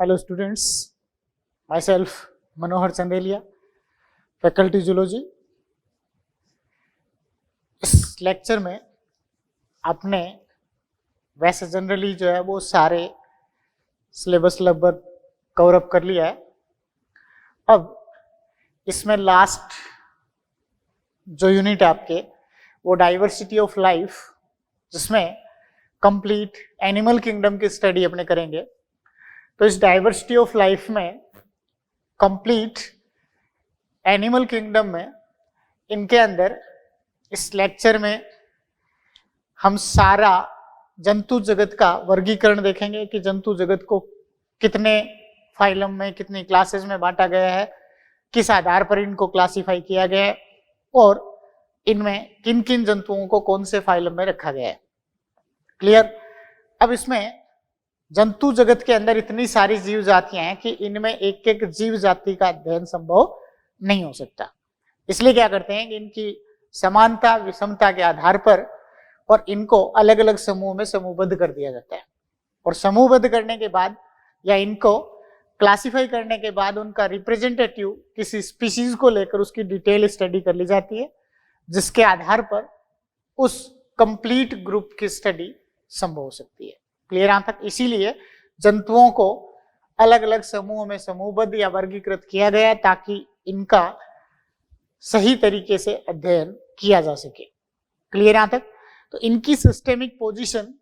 Hello students, myself मनोहर Chandelia, faculty zoology. इस lecture में आपने वैसे जनरली जो है वो सारे सिलेबस लगभग कवर अप कर लिया है। अब इसमें लास्ट जो यूनिट है आपके वो डाइवर्सिटी ऑफ लाइफ, जिसमें कंप्लीट एनिमल किंगडम की स्टडी अपने करेंगे। तो इस डाइवर्सिटी ऑफ लाइफ में कंप्लीट एनिमल किंगडम में इनके अंदर इस लेक्चर में हम सारा जंतु जगत का वर्गीकरण देखेंगे कि जंतु जगत को कितने फाइलम में, कितनी क्लासेस में बांटा गया है, किस आधार पर इनको क्लासिफाई किया गया है और इनमें किन किन जंतुओं को कौन से फाइलम में रखा गया है। क्लियर? अब इसमें जंतु जगत के अंदर इतनी सारी जीव जातियां हैं कि इनमें एक एक जीव जाति का अध्ययन संभव नहीं हो सकता। इसलिए क्या करते हैं कि इनकी समानता विषमता के आधार पर और इनको अलग अलग समूह में समूहबद्ध कर दिया जाता है, और समूहबद्ध करने के बाद या इनको क्लासिफाई करने के बाद उनका रिप्रेजेंटेटिव किसी स्पीशीज को लेकर उसकी डिटेल स्टडी कर ली जाती है, जिसके आधार पर उस कंप्लीट ग्रुप की स्टडी संभव हो सकती है। क्लियर यहां तक? इसीलिए जंतुओं को अलग अलग समूहों में समूहबद्ध या वर्गीकृत किया गया ताकि इनका सही तरीके से अध्ययन किया जा सके। क्लियर यहां तक? तो इनकी सिस्टेमिक पोजीशन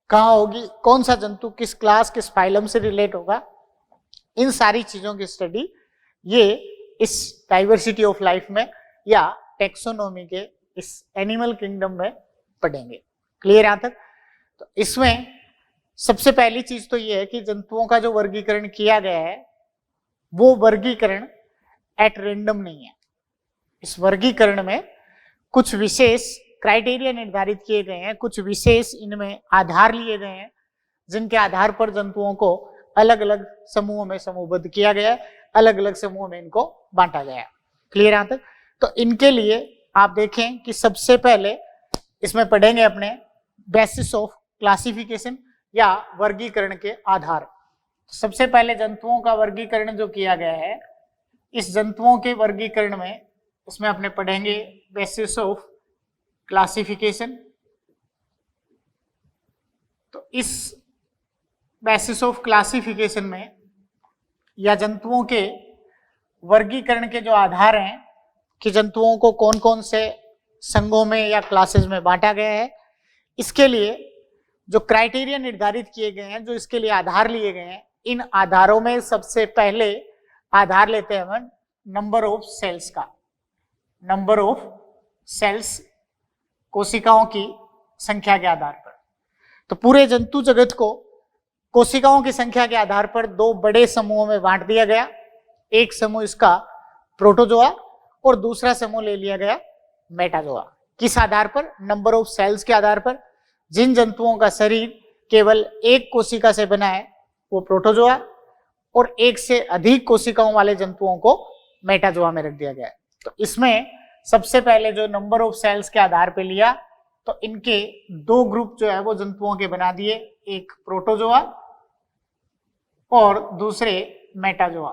कहाँ होगी, कौन सा जंतु किस क्लास किस फाइलम से रिलेट होगा, इन सारी चीजों की स्टडी ये इस डाइवर्सिटी ऑफ लाइफ में या टेक्सोनोमी के इस एनिमल किंगडम में पढ़ेंगे। क्लियर यहां तक? तो इसमें सबसे पहली चीज तो ये है कि जंतुओं का जो वर्गीकरण किया गया है वो वर्गीकरण एट रैंडम नहीं है। इस वर्गीकरण में कुछ विशेष क्राइटेरिया निर्धारित किए गए हैं, कुछ विशेष इनमें आधार लिए गए हैं, जिनके आधार पर जंतुओं को अलग अलग समूहों में समूहबद्ध किया गया है, अलग अलग समूहों में इनको बांटा गया है। क्लियर यहां तक? तो इनके लिए आप देखें कि सबसे पहले इसमें पढ़ेंगे अपने बेसिस ऑफ क्लासिफिकेशन या वर्गीकरण के आधार। सबसे पहले जंतुओं का वर्गीकरण जो किया गया है, इस जंतुओं के वर्गीकरण में इसमें अपने पढ़ेंगे बेसिस ऑफ क्लासिफिकेशन। तो इस बेसिस ऑफ क्लासिफिकेशन में या जंतुओं के वर्गीकरण के जो आधार हैं कि जंतुओं को कौन कौन से संघों में या क्लासेस में बांटा गया है, इसके लिए जो क्राइटेरिया निर्धारित किए गए हैं, जो इसके लिए आधार लिए गए हैं, इन आधारों में सबसे पहले आधार लेते हैं हम नंबर ऑफ सेल्स का। नंबर ऑफ सेल्स, कोशिकाओं की संख्या के आधार पर। तो पूरे जंतु जगत को कोशिकाओं की संख्या के आधार पर दो बड़े समूहों में बांट दिया गया। एक समूह इसका प्रोटोजोआ और दूसरा समूह ले लिया गया मेटाजोआ। किस आधार पर? नंबर ऑफ सेल्स के आधार पर। जिन जंतुओं का शरीर केवल एक कोशिका से बना है वो प्रोटोजोआ, और एक से अधिक कोशिकाओं वाले जंतुओं को मेटाजोआ में रख दिया गया है। तो इसमें सबसे पहले जो नंबर ऑफ सेल्स के आधार पे लिया, तो इनके दो ग्रुप जो है वो जंतुओं के बना दिए, एक प्रोटोजोआ और दूसरे मेटाजोआ।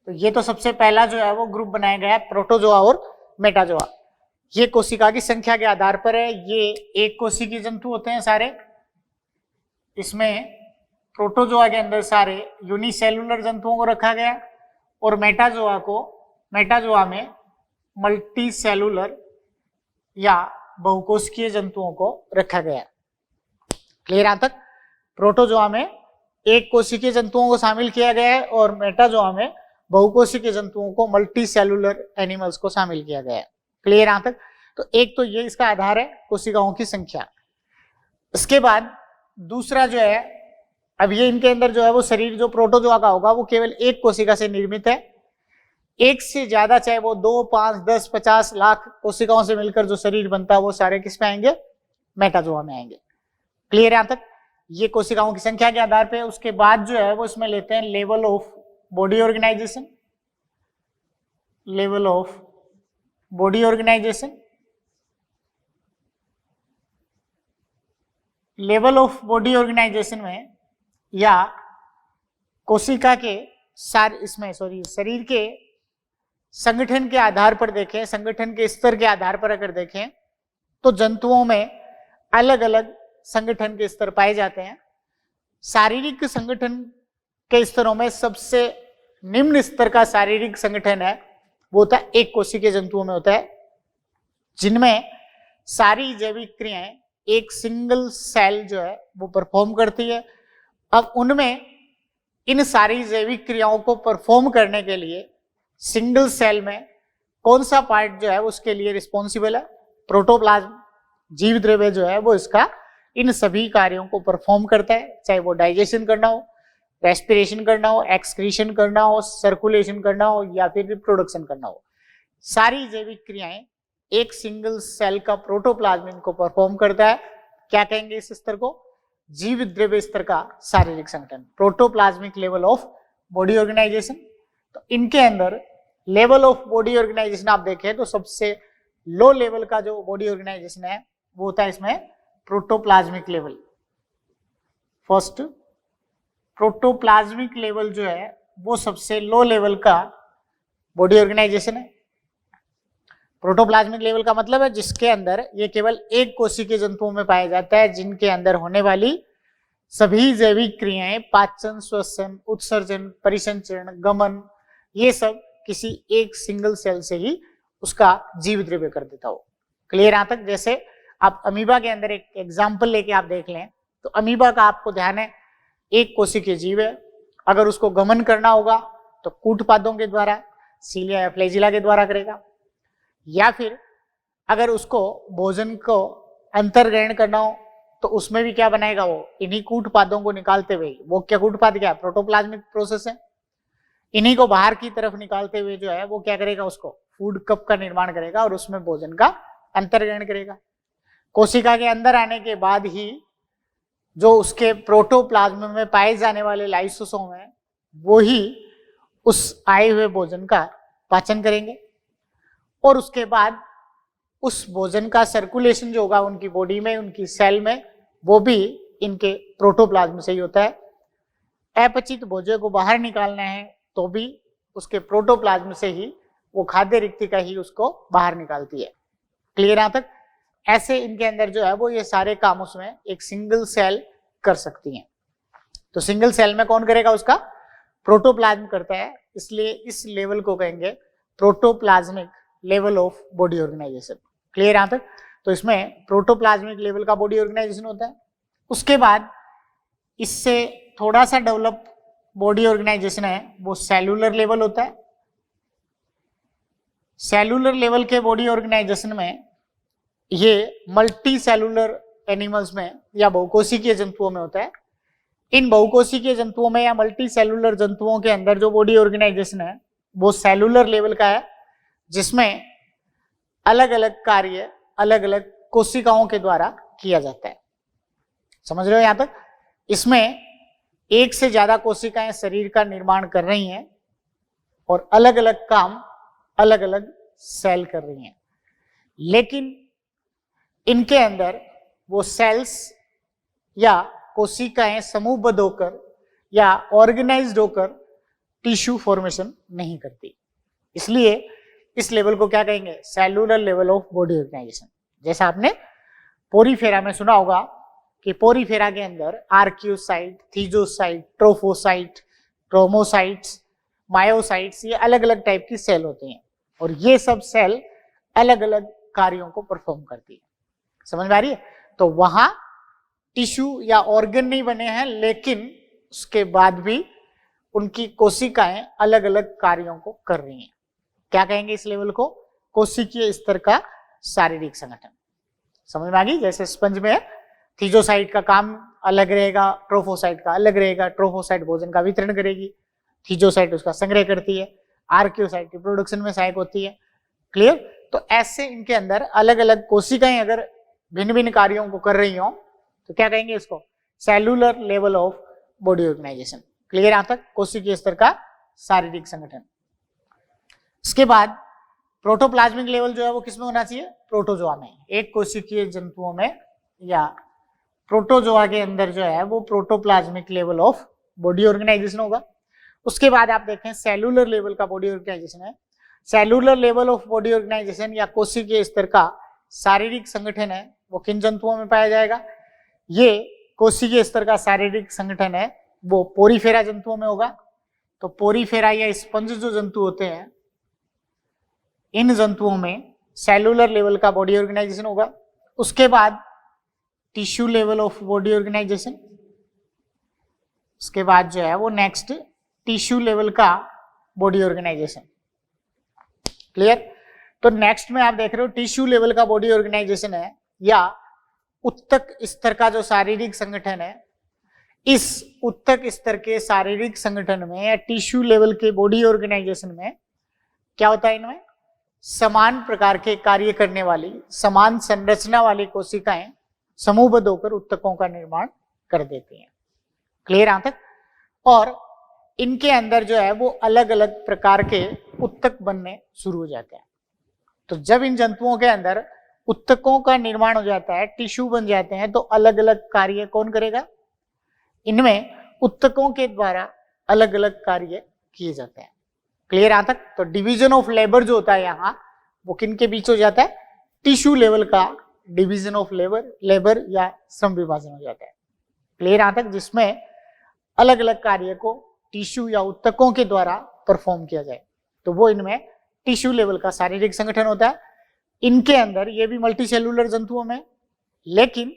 तो ये तो सबसे पहला जो है वो ग्रुप बनाया गया प्रोटोजोआ और मेटाजोआ। ये कोशिका की संख्या के आधार पर है। ये एक कोशिकीय जंतु होते हैं सारे। इसमें प्रोटोजोआ के अंदर सारे यूनिसेलुलर जंतुओं को रखा गया और मेटाजोआ में मल्टी सेलुलर या बहुकोशिकीय जंतुओं को रखा गया। क्लियर यहां तक? प्रोटोजोआ में एक कोशिकीय जंतुओं को शामिल किया गया है और मेटाजोआ में बहुकोशिकीय जंतुओं को मल्टी सेलुलर एनिमल्स को शामिल किया गया है। क्लियर यहां तक? तो एक तो ये इसका आधार है कोशिकाओं की संख्या। इसके बाद दूसरा जो है, अब ये इनके अंदर जो है वो शरीर जो प्रोटोजोआ का होगा वो केवल एक कोशिका से निर्मित है। एक से ज्यादा, चाहे वो 2, 5, 10, 50 लाख कोशिकाओं से मिलकर जो शरीर बनता है वो सारे किस में आएंगे? मेटाजोआ में आएंगे। क्लियर यहां तक? ये कोशिकाओं की संख्या के आधार पे। उसके बाद जो है वो इसमें लेते हैं level of body organisation. Level of body organisation, level of body organisation में या कोशिका के शरीर के संगठन के आधार पर देखें, संगठन के स्तर के आधार पर अगर देखें तो जंतुओं में अलग अलग संगठन के स्तर पाए जाते हैं। शारीरिक संगठन के स्तरों में सबसे निम्न स्तर का शारीरिक संगठन है वो होता है एक कोशिकीय जंतुओं में होता है, जिनमें सारी जैविक क्रियाएं एक सिंगल सेल जो है वो परफॉर्म करती है। अब उनमें इन सारी जैविक क्रियाओं को परफॉर्म करने के लिए सिंगल सेल में कौन सा पार्ट जो है उसके लिए रिस्पॉन्सिबल है? प्रोटोप्लाज्म। जीव द्रव्य जो है वो इसका इन सभी कार्यों को परफॉर्म करता है, चाहे वो डाइजेशन करना हो, रेस्पिरेशन करना हो, एक्सक्रीशन करना हो, सर्कुलेशन करना हो या फिर रिप्रोडक्शन करना हो। सारी जैविक क्रियाएं एक सिंगल सेल का प्रोटोप्लाज्म इनको परफॉर्म करता है। क्या कहेंगे इस स्तर को? जीव द्रव्य स्तर का शारीरिक संगठन, protoplasmic level of body organisation. तो इनके अंदर लेवल ऑफ बॉडी ऑर्गेनाइजेशन आप देखें तो सबसे लो लेवल का जो बॉडी ऑर्गेनाइजेशन है वो होता है इसमें protoplasmic level. First protoplasmic level जो है वो सबसे लो लेवल का बॉडी ऑर्गेनाइजेशन है। प्रोटोप्लाज्मिक लेवल का मतलब है जिसके अंदर ये केवल एक कोशिकीय जंतुओं में पाया जाता है, जिनके अंदर होने वाली सभी जैविक क्रियाएं, पाचन, श्वसन, उत्सर्जन, परिसंचरण, गमन, ये सब किसी एक सिंगल सेल से ही उसका जीव द्रव्य कर देता हो। क्लियर यहां तक? जैसे आप अमीबा के अंदर एक एग्जाम्पल लेके आप देख लें तो अमीबा का आपको ध्यान है एक कोशिकीय जीव है, अगर उसको गमन करना होगा तो कूटपादों के द्वारा, सीलिया या फ्लैजिला के द्वारा करेगा, या फिर अगर उसको भोजन को अंतर्ग्रहण करना हो तो उसमें भी क्या बनाएगा? वो इन्हीं कूटपादों को निकालते हुए, वो क्या कूटपाद क्या प्रोटोप्लाज्मिक प्रोसेस है, इन्हीं को बाहर की तरफ निकालते हुए जो है वो क्या करेगा? उसको फूड कप का निर्माण करेगा और उसमें भोजन का अंतर्ग्रहण करेगा। कोशिका के अंदर आने के बाद ही जो उसके प्रोटोप्लाज्म में पाए जाने वाले लाइसोसोम है वो ही उस आए हुए भोजन का पाचन करेंगे और उसके बाद उस भोजन का सर्कुलेशन जो होगा उनकी बॉडी में, उनकी सेल में, वो भी इनके प्रोटोप्लाज्म से ही होता है। अपचित भोजन को बाहर निकालना है तो भी उसके प्रोटोप्लाज्म से ही वो खाद्य रिक्तिका ही उसको बाहर निकालती है। क्लियर यहां तक? ऐसे इनके अंदर जो है वो ये सारे काम उसमें एक सिंगल सेल कर सकती हैं। तो सिंगल सेल में कौन करेगा? उसका प्रोटोप्लाज्म करता है, इसलिए इस लेवल को कहेंगे protoplasmic level of body organisation. Clear यहां तक? तो इसमें प्रोटोप्लाज्मिक लेवल का बॉडी ऑर्गेनाइजेशन होता है। उसके बाद इससे थोड़ा सा डेवलप बॉडी ऑर्गेनाइजेशन है वो सेलुलर लेवल होता है। सेलुलर लेवल के बॉडी ऑर्गेनाइजेशन में ये मल्टी सेलुलर एनिमल्स में या बहुकोशिकीय जंतुओं में होता है। इन बहुकोशिकीय जंतुओं में या मल्टी सेलुलर जंतुओं के अंदर जो बॉडी ऑर्गेनाइजेशन है वो सेलुलर लेवल का है, जिसमें अलग अलग कार्य अलग अलग कोशिकाओं के द्वारा किया जाता है। समझ रहे हो यहां तक? इसमें एक से ज्यादा कोशिकाएं शरीर का निर्माण कर रही हैं और अलग अलग काम अलग अलग सेल कर रही हैं, लेकिन इनके अंदर वो सेल्स या कोशिकाएं समूहबद्ध होकर या ऑर्गेनाइज्ड होकर टिश्यू फॉर्मेशन नहीं करती। इसलिए इस लेवल को क्या कहेंगे? Cellular level of body organisation. जैसा आपने पोरीफेरा में सुना होगा कि पोरीफेरा के अंदर आर्क्यूसाइट, थीजोसाइट, ट्रोफोसाइट, क्रोमोसाइट्स, मायोसाइट्स, ये अलग अलग टाइप की सेल होती हैं और ये सब सेल अलग अलग कार्यों को परफॉर्म करती है। समझ में आ रही है? तो वहां टिश्यू या ऑर्गन नहीं बने हैं, लेकिन उसके बाद भी उनकी कोशिकाएं अलग अलग कार्यों को कर रही हैं। क्या कहेंगे इस लेवल को? कोशिकीय स्तर का शारीरिक संगठन। समझ में आ गई? जैसे स्पंज में थीजोसाइट का काम अलग रहेगा, ट्रोफोसाइट का अलग रहेगा। ट्रोफोसाइट भोजन का वितरण करेगी, थीजोसाइट उसका संग्रह करती है, आर्क्योसाइट रिप्रोडक्शन में सहायक होती है। क्लियर? तो ऐसे इनके अंदर अलग अलग कोशिकाएं अगर भिन्न भिन्न कार्यों को कर रही हो तो क्या कहेंगे इसको? Cellular level of body organisation. Clear यहां तक? कोशिकीय स्तर का शारीरिक संगठन। इसके बाद प्रोटोप्लाज्मिक लेवल जो है वो किसमें होना चाहिए? प्रोटोजोआ में। एक कोशिकीय जंतुओं में या प्रोटोजोआ के अंदर जो है वो protoplasmic level of body organisation होगा। उसके बाद आप देखें सेलुलर लेवल का बॉडी ऑर्गेनाइजेशन है। Cellular level of body organisation या कोशिकीय स्तर का शारीरिक संगठन है वो किन जंतुओं में पाया जाएगा? ये कोशिकीय स्तर का शारीरिक संगठन है वो पोरीफेरा जंतुओं में होगा। तो पोरीफेरा या स्पंज जो जंतु होते हैं इन जंतुओं में सेलुलर लेवल का बॉडी ऑर्गेनाइजेशन होगा। उसके बाद tissue level of body organisation, उसके बाद जो है वो नेक्स्ट टिश्यू लेवल का बॉडी ऑर्गेनाइजेशन। क्लियर? तो नेक्स्ट में आप देख रहे हो टिश्यू लेवल का बॉडी ऑर्गेनाइजेशन है या उत्तक स्तर का जो शारीरिक संगठन है। इस उत्तक स्तर के शारीरिक संगठन में या टिश्यू लेवल के बॉडी ऑर्गेनाइजेशन में क्या होता है? इनमें समान प्रकार के कार्य करने वाली समान संरचना वाली कोशिकाएं समूहबद्ध होकर उत्तकों का निर्माण कर देती हैं। क्लियर यहां तक? और इनके अंदर जो है वो अलग अलग प्रकार के उत्तक बनने शुरू हो जाते हैं। तो जब इन जंतुओं के अंदर उत्तकों का निर्माण हो जाता है, टिश्यू बन जाते हैं, तो अलग अलग कार्य कौन करेगा? इनमें उत्तकों के द्वारा अलग अलग कार्य किए जाते हैं। क्लियर यहां तक? तो डिवीजन ऑफ लेबर जो होता है यहाँ वो किन के बीच हो जाता है? टिश्यू लेवल का डिवीजन ऑफ लेबर या श्रम विभाजन हो जाता है। क्लियर यहां तक? जिसमें अलग अलग कार्य को टिश्यू या उत्तकों के द्वारा परफॉर्म किया जाए, तो वो इनमें टिश्यू लेवल का शारीरिक संगठन होता है। इनके अंदर ये भी मल्टी सेलुलर जंतुओं में, लेकिन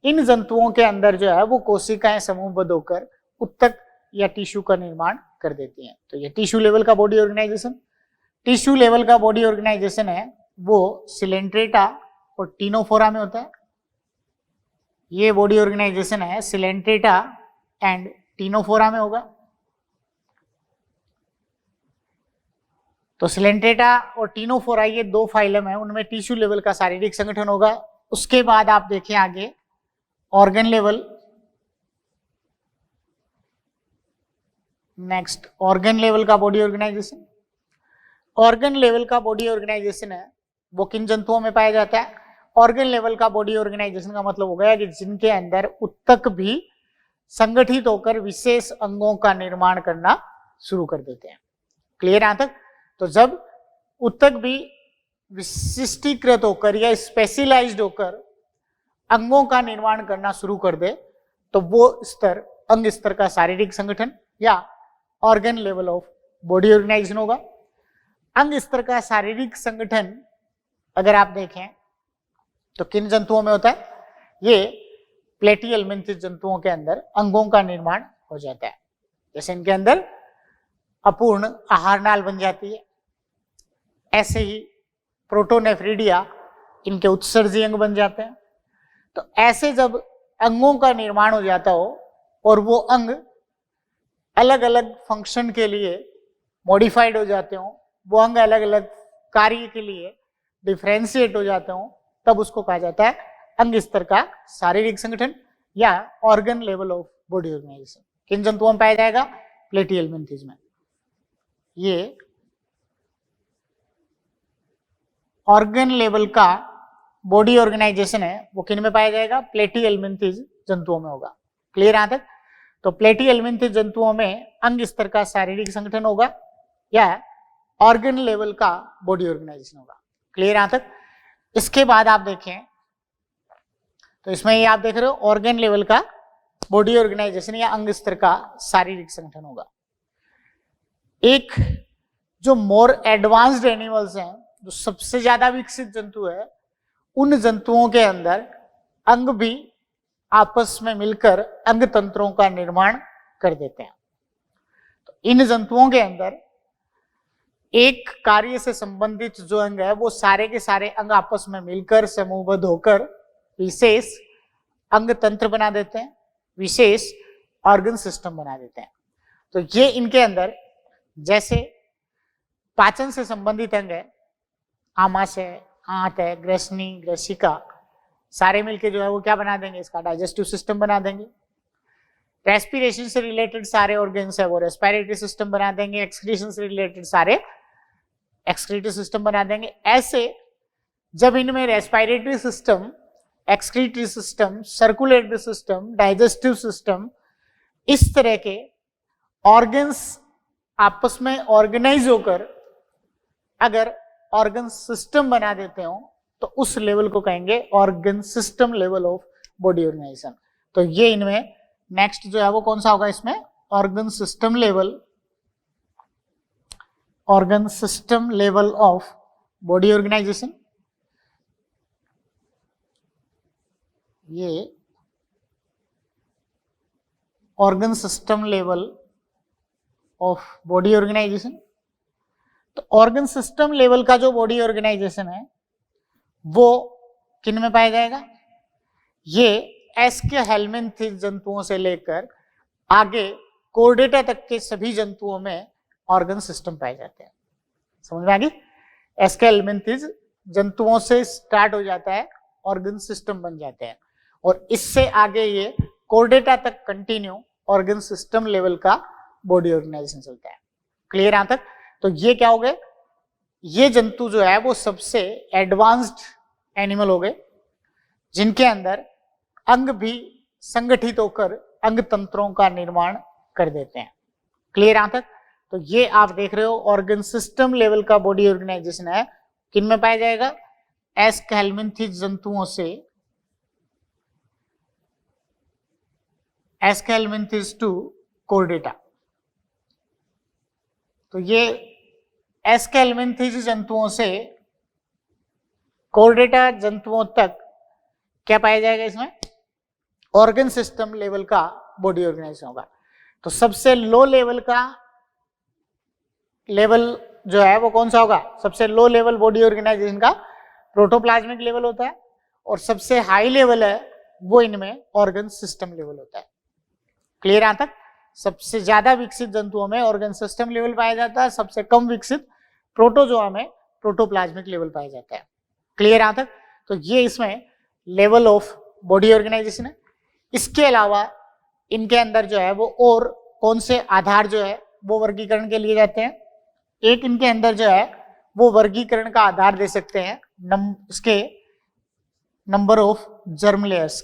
इन जंतुओं के अंदर जो है वो कोशिकाएं समूहबद्ध होकर उत्तक या टिश्यू का निर्माण कर देती हैं। तो ये टिश्यू लेवल का बॉडी ऑर्गेनाइजेशन। टिश्यू लेवल का बॉडी ऑर्गेनाइजेशन है वो सिलेंट्रेटा और टीनोफोरा में होता है। ये बॉडी ऑर्गेनाइजेशन है सिलेंट्रेटा एंड टीनोफोरा में होगा। तो सिलेंट्रेटा और टीनोफोरा ये दो फाइलम है, उनमें टिश्यू लेवल का शारीरिक संगठन होगा। उसके बाद आप देखें आगे organ level. Next organ level का बॉडी ऑर्गेनाइजेशन। ऑर्गन लेवल का बॉडी ऑर्गेनाइजेशन है वो किन जंतुओं में पाया जाता है? ऑर्गन लेवल का बॉडी ऑर्गेनाइजेशन का मतलब हो गया कि जिनके अंदर उत्तक भी संगठित होकर विशेष अंगों का निर्माण करना शुरू कर देते हैं। क्लियर यहां तक? तो जब उत्तक भी विशिष्टीकृत होकर या स्पेशलाइज्ड होकर अंगों का निर्माण करना शुरू कर दे तो वो स्तर अंग स्तर का शारीरिक संगठन या organ level of body organisation होगा। अंग स्तर का शारीरिक संगठन अगर आप देखें तो किन जंतुओं में होता है? ये प्लेटिहेल्मिन्थिस जंतुओं के अंदर अंगों का निर्माण हो जाता है। जैसे इनके अंदर अपूर्ण आहार नाल बन जाती है, ऐसे ही प्रोटोनेफ्रिडिया इनके उत्सर्जी अंग बन जाते हैं। तो ऐसे जब अंगों का निर्माण हो जाता हो और वो अंग अलग अलग फंक्शन के लिए मॉडिफाइड हो जाते हो, वो अंग अलग अलग कार्य के लिए डिफरेंशिएट हो जाते हो, तब उसको कहा जाता है अंग स्तर का शारीरिक संगठन या organ level of body organisation. किन जंतुओं में पाया जाएगा? प्लेटिहेल्मिन्थिस में। ये ऑर्गन लेवल का बॉडी ऑर्गेनाइजेशन है वो किन में पाया जाएगा? प्लेटिहेल्मिन्थिस जंतुओं में होगा। क्लियर यहां तक? तो प्लेटिहेल्मिन्थिस जंतुओं में अंग स्तर का शारीरिक संगठन होगा या ऑर्गन लेवल का बॉडी ऑर्गेनाइजेशन होगा। क्लियर यहां तक? इसके बाद आप देखें तो इसमें ये आप देख रहे हो ऑर्गन लेवल का बॉडी ऑर्गेनाइजेशन या अंग स्तर का शारीरिक संगठन होगा। एक जो मोर एडवांस्ड एनिमल्स हैं, जो सबसे ज्यादा विकसित जंतु है, उन जंतुओं के अंदर अंग भी आपस में मिलकर अंग तंत्रों का निर्माण कर देते हैं। तो इन जंतुओं के अंदर एक कार्य से संबंधित जो अंग है वो सारे के सारे अंग आपस में मिलकर समूहबद्ध होकर विशेष अंग तंत्र बना देते हैं, विशेष ऑर्गन सिस्टम बना देते हैं। तो ये इनके अंदर जैसे पाचन से संबंधित अंग है, आमाशय, आंत है, ग्रसनी, ग्रसिका, सारे मिलके जो है वो क्या बना देंगे? इसका डाइजेस्टिव सिस्टम बना देंगे। रेस्पिरेशन से रिलेटेड सारे ऑर्गन्स है वो रेस्पिरेटरी सिस्टम बना देंगे। एक्सक्रीशन से रिलेटेड सारे एक्सक्रीटरी सिस्टम बना देंगे। ऐसे जब इनमें respiratory system, excretory system, circulatory system, digestive system, इस तरह के ऑर्गन्स आपस में ऑर्गेनाइज होकर अगर ऑर्गन सिस्टम बना देते हो तो उस लेवल को कहेंगे organ system level of body organisation. तो ये इनमें नेक्स्ट जो है वो कौन सा होगा इसमें, organ system level of body organisation. ये organ system level of body organisation. तो ऑर्गन सिस्टम लेवल का जो बॉडी ऑर्गेनाइजेशन है वो किन में पाया जाएगा, ये एस्केहेलमिन्थिस जंतुओं से लेकर आगे कोर्डेटा तक के सभी जंतुओं में ऑर्गन सिस्टम पाए जाते हैं। समझ में आ गई? एस्केहेलमिन्थिस जंतुओं से स्टार्ट हो जाता है, ऑर्गन सिस्टम बन जाते हैं और इससे आगे ये कोर्डेटा तक कंटिन्यू ऑर्गन सिस्टम लेवल का बॉडी ऑर्गेनाइजेशन चलता है। क्लियर यहां तक? तो ये क्या हो गए, ये जंतु जो है वो सबसे एडवांस्ड एनिमल हो गए जिनके अंदर अंग भी संगठित होकर अंग तंत्रों का निर्माण कर देते हैं। क्लियर यहां तक? तो ये आप देख रहे हो ऑर्गन सिस्टम लेवल का बॉडी ऑर्गेनाइजेशन है, किन में पाया जाएगा, एस्केहेलमिन्थिस जंतुओं से, एस्केहेलमिन्थिस टू कोर्डेटा। तो ये एस्केहेलमिन्थिस जंतुओं से कोर्डेटा जंतुओं तक क्या पाया जाएगा, इसमें ऑर्गन सिस्टम लेवल का बॉडी ऑर्गेनाइजेशन होगा। तो सबसे लो लेवल का लेवल जो है वो कौन सा होगा, सबसे लो लेवल बॉडी ऑर्गेनाइजेशन का प्रोटोप्लाज्मिक लेवल होता है और सबसे हाई लेवल है वो इनमें ऑर्गन सिस्टम लेवल होता है। क्लियर यहां तक? सबसे ज्यादा विकसित जंतुओं में ऑर्गन सिस्टम लेवल पाया जाता है, सबसे कम विकसित प्रोटोजोआ में प्रोटोप्लाज्मिक लेवल पाया जाता है। क्लियर यहां तक? तो ये इसमें लेवल ऑफ बॉडी ऑर्गेनाइजेशन है। इसके अलावा इनके अंदर जो है वो और कौन से आधार जो है वो वर्गीकरण के लिए जाते हैं। एक इनके अंदर जो है वो वर्गीकरण का आधार दे सकते हैं इसके number of germ layers.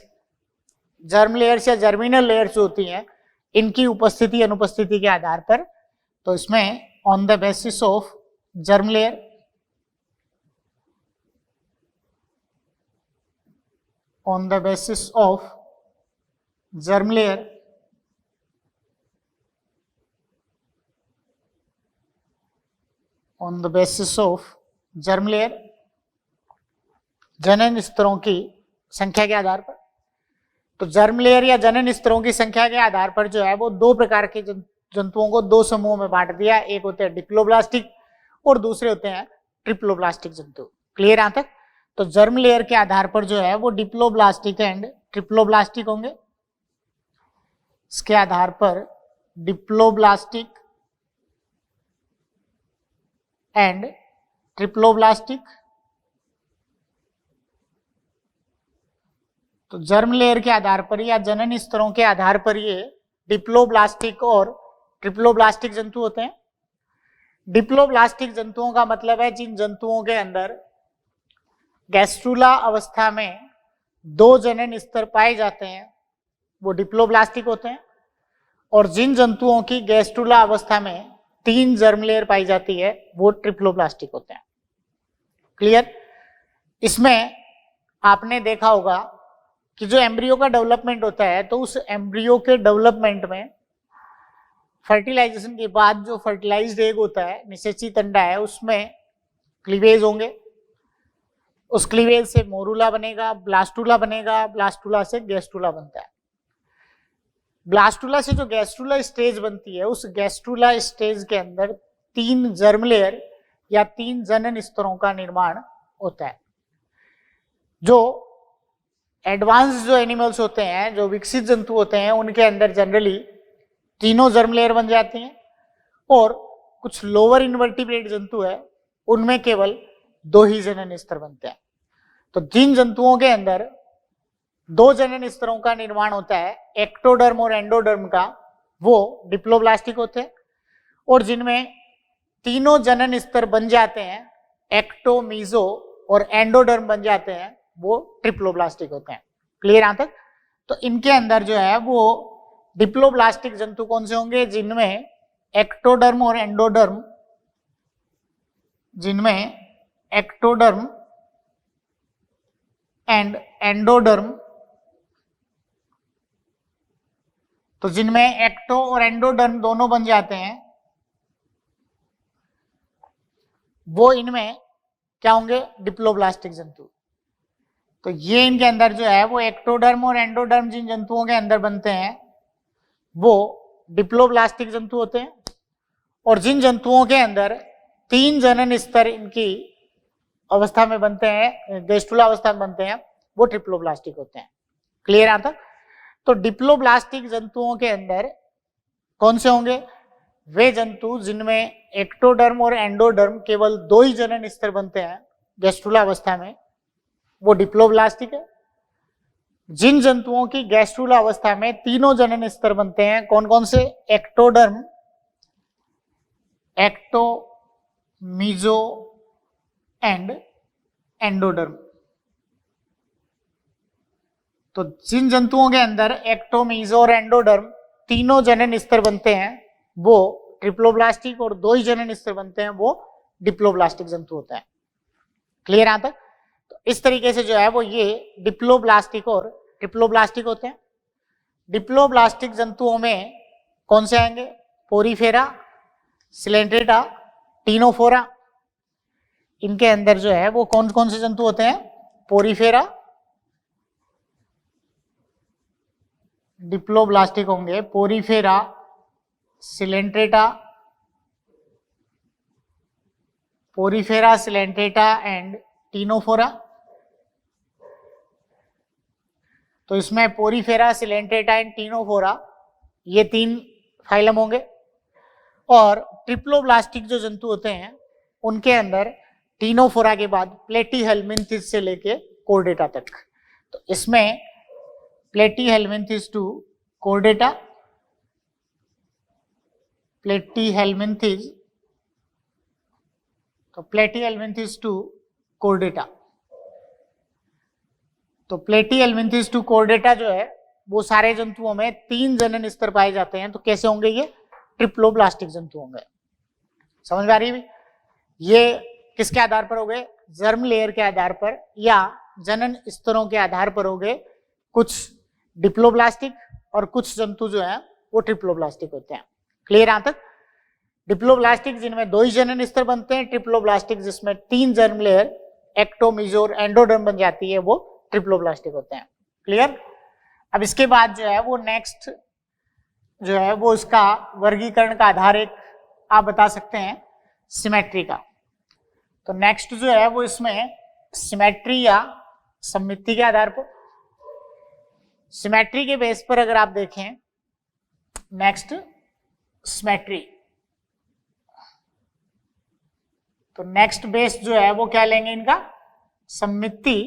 Germ layers या जर्मिनल लेयर्स जो होती हैं इनकी उपस्थिति अनुपस्थिति के आधार पर। तो इसमें on the basis of germ layer, on the basis of germ layer, on the basis of germ layer, जनन स्तरों की संख्या के आधार पर। तो जर्म लेयर या जनन स्तरों की संख्या के आधार पर जो है वो दो प्रकार के जंतुओं को दो समूहों में बांट दिया। एक होते हैं डिप्लोब्लास्टिक और दूसरे होते हैं ट्रिप्लोब्लास्टिक जंतु। क्लियर यहां तक? तो जर्म लेयर के आधार पर जो है वो डिप्लोब्लास्टिक एंड ट्रिप्लोब्लास्टिक होंगे। इसके आधार पर डिप्लोब्लास्टिक एंड ट्रिप्लोब्लास्टिक। तो जर्म लेयर के आधार पर या जनन स्तरों के आधार पर ये डिप्लोब्लास्टिक और ट्रिप्लोब्लास्टिक जंतु होते हैं। डिप्लोब्लास्टिक जंतुओं का मतलब है जिन जंतुओं के अंदर गैस्ट्रुला अवस्था में दो जनन स्तर पाए जाते हैं वो डिप्लोब्लास्टिक होते हैं और जिन जंतुओं की गैस्ट्रुला अवस्था में 3 जर्म लेयर पाई जाती है वो ट्रिप्लोब्लास्टिक होते हैं। क्लियर? इसमें आपने देखा होगा कि जो एम्ब्रियो का डेवलपमेंट होता है तो उस एम्ब्रियो के डेवलपमेंट में फर्टिलाइजेशन के बाद जो फर्टिलाइज्ड एग होता है, निषेचित अंडा है, उसमें क्लीवेज होंगे। उस क्लीवेज से मोरूला बनेगा, ब्लास्टूला बनेगा, ब्लास्टूला से गैस्ट्रुला बनता है। ब्लास्टूला से जो गैस्ट्रुला स्टेज बनती है उस गैस्ट्रुला स्टेज के अंदर 3 जर्म लेयर या 3 जनन स्तरों का निर्माण होता है। जो एडवांस जो एनिमल्स होते हैं, जो विकसित जंतु होते हैं, उनके अंदर जनरली 3 जर्म लेयर बन जाती हैं और कुछ लोअर इनवर्टिब्रेट जंतु है उनमें केवल 2 ही जनन स्तर बनते हैं। तो जिन जंतुओं के अंदर 2 जनन स्तरों का निर्माण होता है, एक्टोडर्म और एंडोडर्म का, वो डिप्लोब्लास्टिक होते हैं और जिनमें 3 जनन स्तर बन जाते हैं, एक्टो, मीजो और एंडोडर्म बन जाते हैं, वो ट्रिप्लोब्लास्टिक होते हैं। क्लियर यहां तक? तो इनके अंदर जो है वो डिप्लोब्लास्टिक जंतु कौन से होंगे, जिनमें एक्टोडर्म और एंडोडर्म, जिनमें एक्टोडर्म एंड एंडोडर्म, तो जिनमें एक्टो और एंडोडर्म दोनों बन जाते हैं, वो इनमें क्या होंगे, डिप्लोब्लास्टिक जंतु। तो ये इनके अंदर जो है वो एक्टोडर्म और एंडोडर्म जिन जंतुओं के अंदर बनते हैं वो डिप्लोब्लास्टिक जंतु होते हैं, और जिन जंतुओं के अंदर 3 जनन स्तर इनकी अवस्था में बनते हैं, गैस्ट्रुला अवस्था में बनते हैं, वो ट्रिप्लोब्लास्टिक होते हैं। क्लियर आता? तो डिप्लोब्लास्टिक जंतुओं के अंदर कौन से होंगे, वे जंतु जिनमें एक्टोडर्म और एंडोडर्म केवल 2 ही जनन स्तर बनते हैं गैस्ट्रुला अवस्था में, वो डिप्लोब्लास्टिक है। जिन जंतुओं की गैस्ट्रुला अवस्था में 3 जनन स्तर बनते हैं, कौन कौन से, ectoderm, ecto, meso and endoderm. तो जिन जंतुओं के अंदर एक्टो, मीजो और एंडोडर्म 3 जनन स्तर बनते हैं वो ट्रिप्लोब्लास्टिक, और 2 ही जनन स्तर बनते हैं वो डिप्लोब्लास्टिक जंतु होता है। क्लियर आता? तो इस तरीके से जो है वो ये डिप्लोब्लास्टिक और ट्रिप्लोब्लास्टिक होते हैं। डिप्लोब्लास्टिक जंतुओं में कौन से आएंगे, पोरीफेरा, सिलेंट्रेटा, टीनोफोरा। इनके अंदर जो है वो कौन कौन से जंतु होते हैं, पोरीफेरा, डिप्लोब्लास्टिक होंगे, Porifera, Coelenterata, Porifera, Coelenterata and Ctenophora. तो इसमें पोरीफेरा, सिलेंट्रेटा एंड टीनोफोरा ये 3 फाइलम होंगे। और ट्रिप्लोब्लास्टिक जो जंतु होते हैं उनके अंदर टीनोफोरा के बाद प्लेटीहेल्मिन्थिस से लेके कोर्डेटा तक। तो इसमें प्लेटीहेल्मिन्थिस टू कोर्डेटा, प्लेटीहेल्मिन्थिस, तो प्लेटीहेल्मिन्थिस टू कोर्डेटा। तो प्लेटीहेल्मिन्थिस टू कोर्डेटा जो है वो सारे जंतुओं में 3 जनन स्तर पाए जाते हैं। तो कैसे होंगे, ये ट्रिप्लोब्लास्टिक जंतु होंगे। समझ में आ रही है? ये किसके आधार पर हो गए, जर्म लेयर के आधार पर या जनन स्तरों के आधार पर हो गए। कुछ डिप्लोब्लास्टिक और कुछ जंतु जो है वो ट्रिप्लोब्लास्टिक होते हैं। क्लियर यहाँ तक? डिप्लोब्लास्टिक जिनमें 2 ही जनन स्तर बनते हैं, ट्रिप्लोब्लास्टिक जिसमें 3 जर्म लेयर एक्टो, मीजो और एंडोडर्म बन जाती है, वो ट्रिप्लोब्लास्टिक होते हैं। क्लियर? अब इसके बाद जो है वो नेक्स्ट जो है वो इसका वर्गीकरण का आधार एक आप बता सकते हैं सिमेट्री का। तो नेक्स्ट जो है वो इसमें सिमेट्री या सममिति के आधार पर, सिमेट्री के बेस पर अगर आप देखें, नेक्स्ट सिमेट्री, तो नेक्स्ट बेस जो है वो क्या लेंगे इनका, सममिति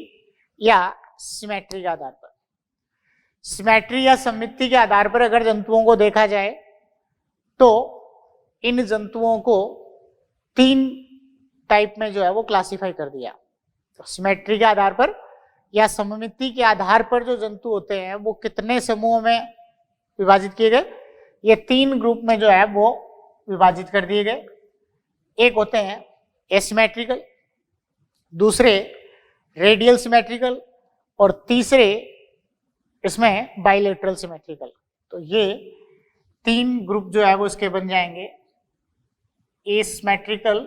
या सिमेट्री के आधार पर। सिमेट्री या सममिति के आधार पर अगर जंतुओं को देखा जाए तो इन जंतुओं को 3 टाइप में जो है वो क्लासिफाई कर दिया। तो सिमेट्री के आधार पर या सममिति के आधार पर जो जंतु होते हैं वो कितने समूहों में विभाजित किए गए, ये 3 ग्रुप में जो है वो विभाजित कर दिए गए। एक होते हैं एसिमेट्रिकल, दूसरे रेडियल सिमेट्रिकल, और तीसरे इसमें बाइलेटरल सिमेट्रिकल। तो ये 3 ग्रुप जो है वो इसके बन जाएंगे। एसिमेट्रिकल,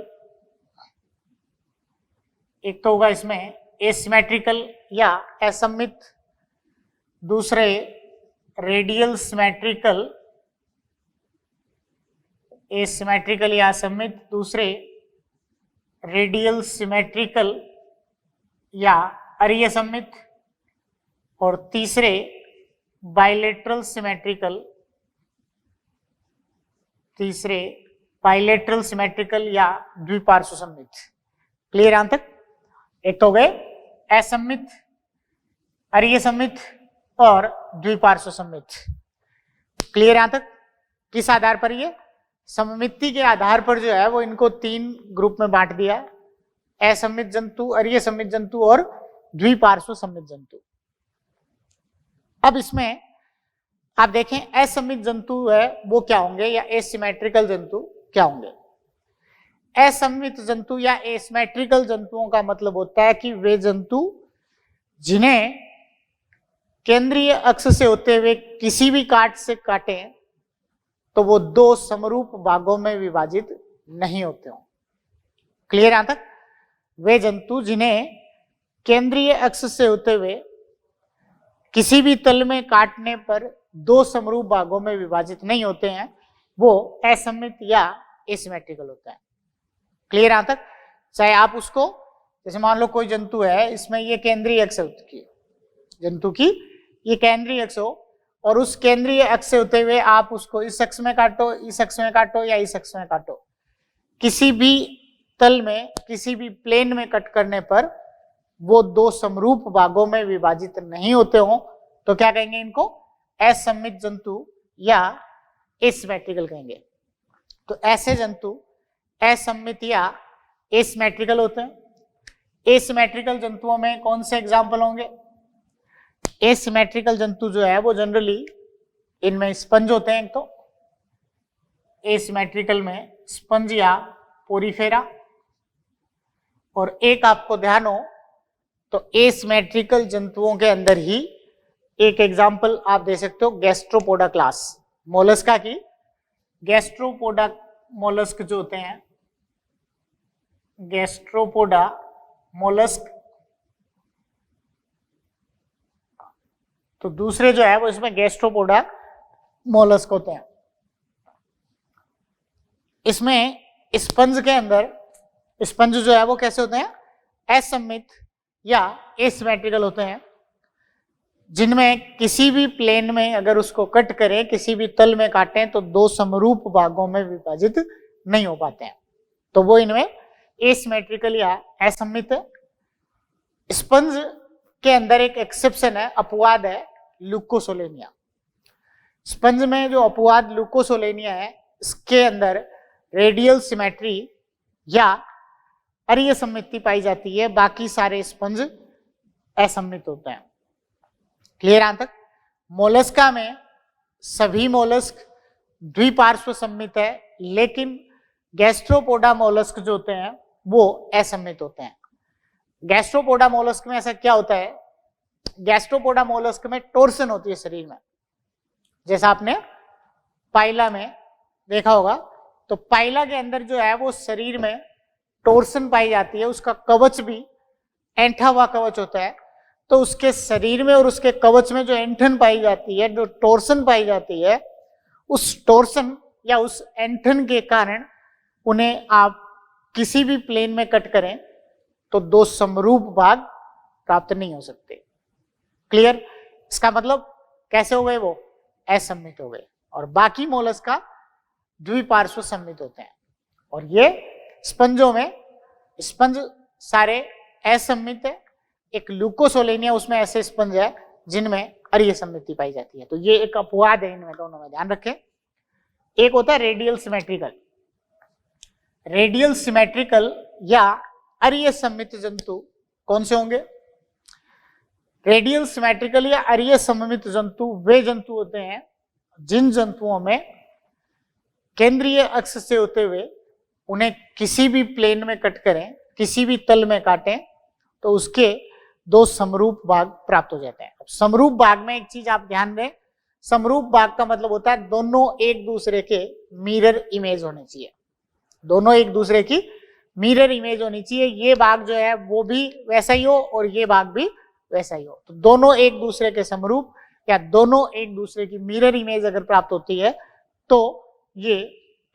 एक तो होगा इसमें एसिमेट्रिकल या असममित, दूसरे रेडियल सिमेट्रिकल, एसिमेट्रिकल या असममित, दूसरे रेडियल सिमेट्रिकल या अरिअसममित, और तीसरे बाइलेटरल सिमेट्रिकल, तीसरे बाइलेटरल सिमेट्रिकल या द्विपार्श्व सममित। क्लियर यहां तक? एक तो गए असममित, अरिअसममित और द्विपार्श्व सममित। क्लियर यहां तक? किस आधार पर, ये सममिति के आधार पर जो है वो इनको 3 ग्रुप में बांट दिया, असममित जंतु, अरिअसममित जंतु और द्विपार्श्व सममित जंतु। अब इसमें आप देखें असममित जंतु है वो क्या होंगे, या एसिमेट्रिकल जंतु क्या होंगे। असममित जंतु या एसिमेट्रिकल जंतुओं का मतलब होता है कि वे जंतु जिन्हें केंद्रीय अक्ष से होते हुए किसी भी काट से काटें तो वो दो समरूप भागों में विभाजित नहीं होते हों। क्लियर यहां तक? वे जंतु जिन्हें केंद्रीय अक्ष से होते हुए किसी भी तल में काटने पर दो समरूप भागों में विभाजित नहीं होते हैं वो असममित या एसिमेट्रिकल होता है। क्लियर यहां तक? चाहे आप उसको, जैसे मान लो कोई जंतु है, इसमें ये केंद्रीय अक्ष की जंतु की ये केंद्रीय अक्ष हो और उस केंद्रीय अक्ष से होते हुए आप उसको इस अक्ष में काटो, इस अक्ष में काटो या इस अक्ष में काटो, किसी भी तल में किसी भी प्लेन में कट करने पर वो दो समरूप भागों में विभाजित नहीं होते हो तो क्या कहेंगे इनको? असममित जंतु या एसिमेट्रिकल कहेंगे। तो ऐसे जंतु असममित या एसिमेट्रिकल होते हैं। एसिमेट्रिकल जंतुओं में कौन से एग्जाम्पल होंगे? एसिमेट्रिकल जंतु जो है वो जनरली इनमें स्पंज होते हैं। एक तो एसिमेट्रिकल में स्पंज या पोरीफेरा, और एक आपको ध्यान हो तो एसिमेट्रिकल जंतुओं के अंदर ही एक एग्जाम्पल आप दे सकते हो गैस्ट्रोपोडा क्लास मोलस्का की। गैस्ट्रोपोडा मोलस्क जो होते हैं, गैस्ट्रोपोडा मोलस्क, तो दूसरे जो है वो इसमें गैस्ट्रोपोडा मोलस्क होते हैं। इसमें स्पंज के अंदर स्पंज जो है वो कैसे होते हैं? असममित या एसिमेट्रिकल होते हैं, जिनमें किसी भी प्लेन में अगर उसको कट करें, किसी भी तल में काटें तो दो समरूप भागों में विभाजित नहीं हो पाते हैं, तो वो इनमें एसिमेट्रिकल या असममित है। स्पंज के अंदर एक एक्सेप्शन है, अपवाद है, लुकोसोलेनिया। स्पंज में जो अपवाद लुकोसोलेनिया है, इसके अंदर रेडियल सिमेट्री या अरीय सममिति पाई जाती है, बाकी सारे स्पंज असममित होते हैं। क्लियर यहां तक? मोलस्का में सभी मोलस्क द्विपार्श्व सममित है, लेकिन गैस्ट्रोपोडा मोलस्क जो होते हैं वो असममित होते हैं। गैस्ट्रोपोडा मोलस्क में ऐसा क्या होता है? गैस्ट्रोपोडा मोलस्क में टोर्सन होती है शरीर में, जैसा आपने पाइला में देखा होगा। तो पाइला के अंदर जो है वो शरीर में टोर्सन पाई जाती है, उसका कवच भी ऐंठा हुआ कवच होता है। तो उसके शरीर में और उसके कवच में जो ऐंठन पाई जाती है, जो टोर्सन पाई जाती है, उस टोर्सन या उस ऐंठन के कारण उन्हें आप किसी भी प्लेन में कट करें तो दो समरूप भाग प्राप्त नहीं हो सकते। क्लियर? इसका मतलब कैसे हो गए? वो असममित हो गए, और बाकी मोलस्का द्विपार्श्व सममित होते हैं। और ये स्पंजों में स्पंज सारे असममित है। एक लुकोसोलेनिया, उसमें ऐसे स्पंज है जिनमें अरीय सममिति पाई जाती है। तो ये एक अपवाद है इनमें, दोनों में ध्यान रखें। एक होता है रेडियल सिमेट्रिकल। रेडियल सिमेट्रिकल या अरीय सममित जंतु कौन से होंगे? रेडियल सिमेट्रिकल या अरीय सममित जंतु वे जंतु होते हैं जिन जंतुओं में केंद्रीय अक्ष से होते हुए उन्हें किसी भी प्लेन में कट करें, किसी भी तल में काटें तो उसके दो समरूप भाग प्राप्त हो जाते हैं। अब समरूप भाग में एक चीज आप ध्यान दें, समरूप भाग का मतलब होता है दोनों एक दूसरे के मिरर इमेज होने चाहिए। दोनों एक दूसरे की मिरर इमेज होनी चाहिए। ये भाग जो है वो भी वैसा ही हो और ये भाग भी वैसा ही हो। तो दोनों एक दूसरे के समरूप या दोनों एक दूसरे की मिरर इमेज अगर प्राप्त होती है तो ये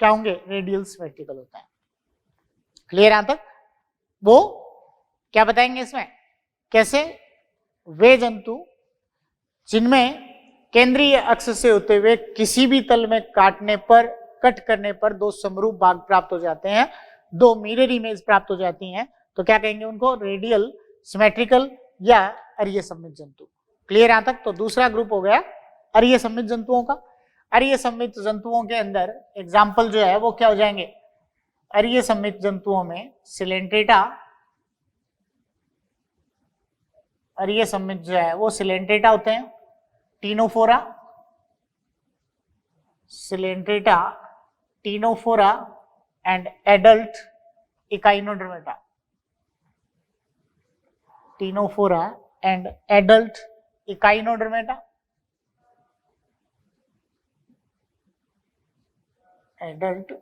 क्या होंगे? रेडियल सिमेट्रिकल होता है। क्लियर यहां तक? वो क्या बताएंगे इसमें कैसे? वे जंतु जिनमें केंद्रीय अक्ष से होते हुए किसी भी तल में काटने पर, कट करने पर दो समरूप भाग प्राप्त हो जाते हैं, दो मिरर इमेज प्राप्त हो जाती हैं, तो क्या कहेंगे उनको? रेडियल सिमेट्रिकल या अरीय सममित जंतु। क्लियर यहां तक? तो दूसरा ग्रुप हो गया अरीय सममित जंतुओं का। अरीय सममित जंतुओं के अंदर एग्जाम्पल जो है वो क्या हो जाएंगे? अरीय सममित जंतुओं में सिलेंट्रेटा, अरीय सममित जो है वो सिलेंट्रेटा होते हैं, Ctenophora, Coelenterata, Ctenophora and adult Echinodermata, Ctenophora and adult Echinodermata, adult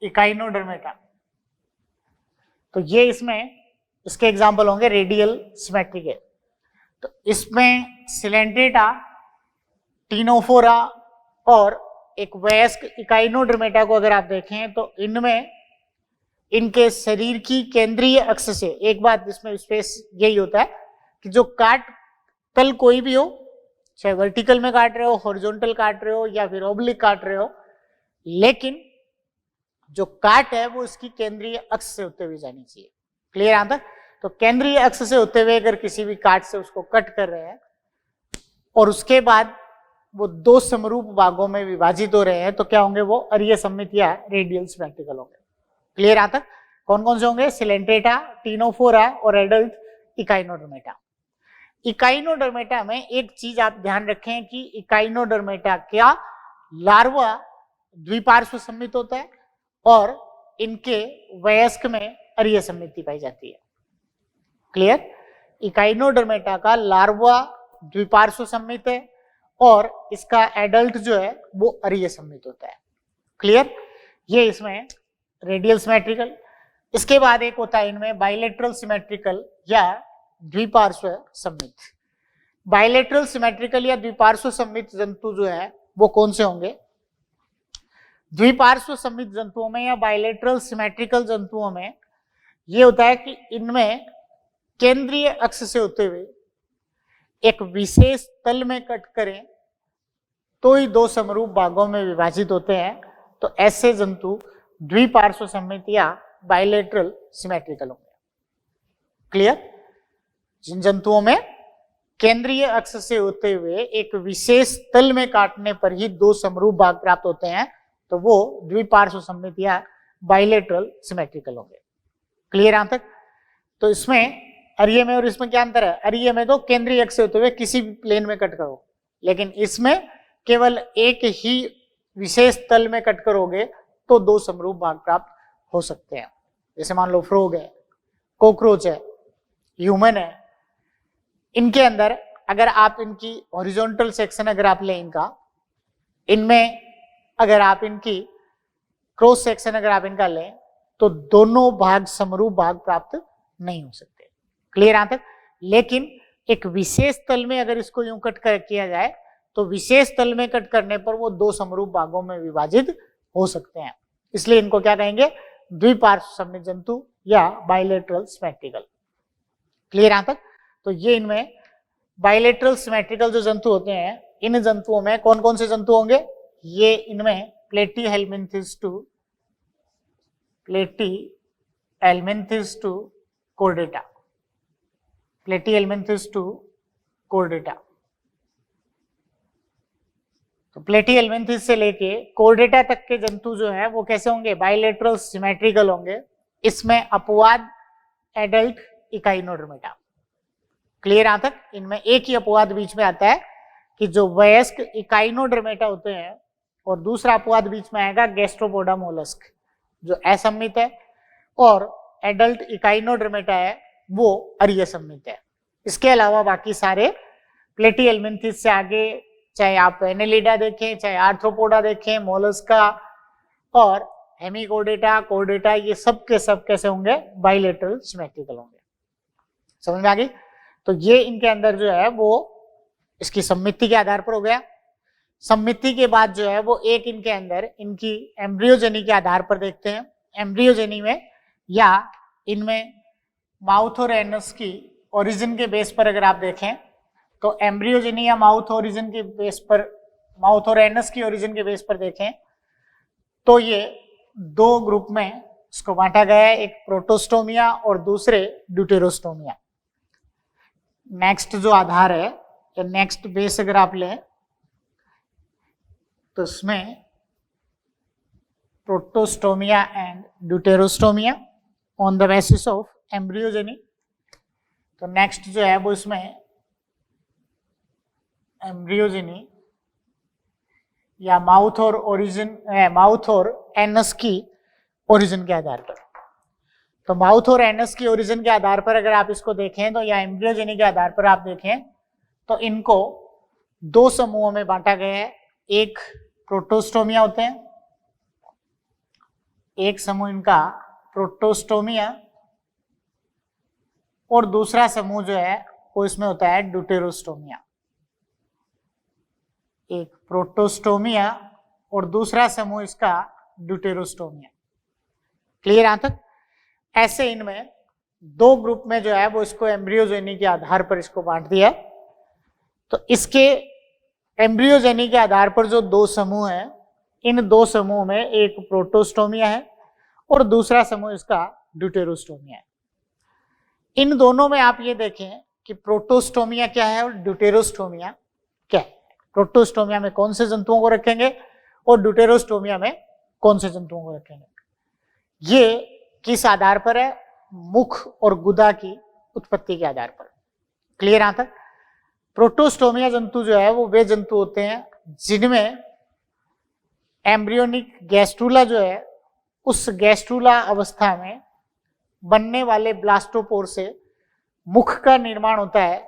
Echinodermata. तो ये इसमें इसके एग्जाम्पल होंगे रेडियल सिमेट्री के। तो इसमें सिलेंट्रेटा, टीनोफोरा और एक वयस्क इकाइनोडर्मेटा को अगर आप देखें तो इनमें इनके शरीर की केंद्रीय अक्ष से, एक बात इसमें स्पेस यही होता है कि जो काट तल कोई भी हो, चाहे वर्टिकल में काट रहे हो, हॉरिजॉन्टल काट रहे हो या फिर ऑब्लिक काट रहे हो, लेकिन जो काट है वो इसकी केंद्रीय अक्ष से होते हुए जानी चाहिए। क्लियर यहां तक? तो केंद्रीय अक्ष से होते हुए अगर किसी भी काट से उसको कट कर रहे हैं और उसके बाद वो दो समरूप भागों में विभाजित हो रहे हैं तो क्या होंगे? वो अरीय सममित या रेडियल सिमेट्रिकल होंगे। क्लियर यहां तक? कौन कौन से होंगे? सिलेंट्रेटा, टीनोफोरा और एडल्ट इकाइनोडर्मेटा। इकाइनोडर्मेटा में एक चीज आप ध्यान रखें कि इकाइनोडर्मेटा क्या लार्वा द्विपार्श्व सममित होता है और इनके वयस्क में अरीय सममिति पाई जाती है। क्लियर? इकाइनोडर्मेटा का लार्वा द्विपार्श्व सममित है और इसका एडल्ट जो है वो अरीय सममित होता है। क्लियर? ये इसमें रेडियल सिमेट्रिकल। इसके बाद एक होता है इनमें बाइलेटरल सिमेट्रिकल या द्विपार्श्व सममित। बाइलेटरल सिमेट्रिकल या द्विपार्श्व सममित जंतु जो है वो कौन से होंगे? द्विपार्श्व सममित जंतुओं में या बाइलेटरल सिमेट्रिकल जंतुओं में ये होता है कि इनमें केंद्रीय अक्ष से होते हुए एक विशेष तल में कट करें तो ही दो समरूप भागों में विभाजित होते हैं। तो ऐसे जंतु द्विपार्श्व सममित या बाइलेटरल सिमेट्रिकल होंगे। क्लियर? जिन जंतुओं में केंद्रीय अक्ष से होते हुए एक विशेष तल में काटने पर ही दो समरूप भाग प्राप्त होते हैं तो वो द्विपार्श्व सममित या बाइलेटरल सिमेट्रिकल होंगे। क्लियर यहां तक? तो इसमें अरीय में और इसमें क्या अंतर है? अरीय में तो केंद्रीय अक्ष से होते हुए किसी भी प्लेन में कट करो, लेकिन इसमें केवल एक ही विशेष तल में कट करोगे तो दो समरूप भाग प्राप्त हो सकते हैं। जैसे मान लो फ्रॉग है, कॉकरोच है, ह्यूमन है, इनके अंदर अगर आप इनकी हॉरिजॉन्टल सेक्शन अगर आप लें इनका, इनमें अगर आप इनकी क्रॉस सेक्शन अगर आप इनका लें तो दोनों भाग समरूप भाग प्राप्त नहीं हो सकते। क्लियर यहां तक? लेकिन एक विशेष तल में अगर इसको यूं कट कर किया जाए तो विशेष तल में कट करने पर वो दो समरूप भागों में विभाजित हो सकते हैं। इसलिए इनको क्या कहेंगे? द्विपार्श्व सममित जंतु या बाइलेटरल सिमेट्रिकल। क्लियर यहां तक? तो ये इनमें बाइलेटरल सिमेट्रिकल जो जंतु होते हैं, इन जंतुओं में कौन कौन से जंतु होंगे? ये इनमें प्लेटीहेल्मिन्थिस टू कोर्डेटा, प्लेटीहेल्मिन्थिस टू कोर्डेटा। तो प्लेटीहेल्मिन्थिस से लेके कोर्डेटा तक के जंतु जो है वो कैसे होंगे? बाइलेटरल सिमेट्रिकल होंगे। इसमें अपवाद एडल्ट इकाइनोडर्मेटा। क्लियर यहां तक? इनमें एक ही अपवाद बीच में आता है कि जो वयस्क इकाइनोडर्मेटा होते हैं, और दूसरा अपवाद बीच में आएगा गैस्ट्रोपोडा मोलस्क जो असम्मित है, और एडल्ट इकाइनोडर्मेटा है वो अरीय सममित है। इसके अलावा बाकी सारे प्लेटीहेल्मिन्थिस से आगे, चाहे आप एनेलिडा देखें, चाहे आर्थ्रोपोडा देखें, मोलस्का और हेमिकोर्डेटा, कोर्डेटा, ये सब के सब कैसे होंगे? बाइलेटरल सिमेट्रिकल होंगे। समझ में आ गई? तो ये इनके अंदर जो है वो इसकी सम्मिति के आधार पर हो गया। सम्मिति के बाद जो है वो एक इनके अंदर इनकी एम्ब्रियोजेनी के आधार पर देखते हैं। एम्ब्रियोजेनी में या इनमें माउथ और एनस की ओरिजिन के बेस पर अगर आप देखें तो एम्ब्रियोजेनी या माउथ ओरिजिन के बेस पर, माउथ और एनस की ओरिजिन के बेस पर देखें तो ये दो ग्रुप में इसको बांटा गया है, एक प्रोटोस्टोमिया और दूसरे ड्यूटेरोस्टोमिया। नेक्स्ट जो आधार है या नेक्स्ट बेस अगर आप लें तो इसमें Protostomia and Deuterostomia on the basis of embryogeny. तो नेक्स्ट जो है वो इसमें एम्ब्रियोजेनी या माउथ और एनस की ओरिजिन के आधार पर। तो माउथ और एनस की ओरिजिन के आधार पर अगर आप इसको देखें तो, या एम्ब्रियोजेनी के आधार पर आप देखें तो इनको दो समूहों में बांटा गया है। एक प्रोटोस्टोमिया होते हैं, एक समूह इनका प्रोटोस्टोमिया, और दूसरा समूह जो है वो इसमें होता है ड्यूटेरोस्टोमिया। एक प्रोटोस्टोमिया और दूसरा समूह इसका ड्यूटेरोस्टोमिया। क्लियर यहां तक? ऐसे इनमें दो ग्रुप में जो है वो इसको एम्ब्रियोजेनी के आधार पर इसको बांट दिया। तो इसके एम्ब्रियोजेनी के आधार पर जो दो समूह हैं, इन दो समूह में एक प्रोटोस्टोमिया है और दूसरा समूह इसका ड्यूटेरोस्टोमिया है। इन दोनों में आप ये देखें कि प्रोटोस्टोमिया क्या है और ड्यूटेरोस्टोमिया क्या है। प्रोटोस्टोमिया में कौन से जंतुओं को रखेंगे और ड्यूटेरोस्टोमिया में कौन से जंतुओं को रखेंगे। ये किस आधार पर है? मुख और गुदा की उत्पत्ति के आधार पर। क्लियर यहां तक? प्रोटोस्टोमिया जंतु जो है वो वे जंतु होते हैं जिनमें एम्ब्रियोनिक गैस्ट्रूला जो है, उस गैस्ट्रूला अवस्था में बनने वाले ब्लास्टोपोर से मुख का निर्माण होता है,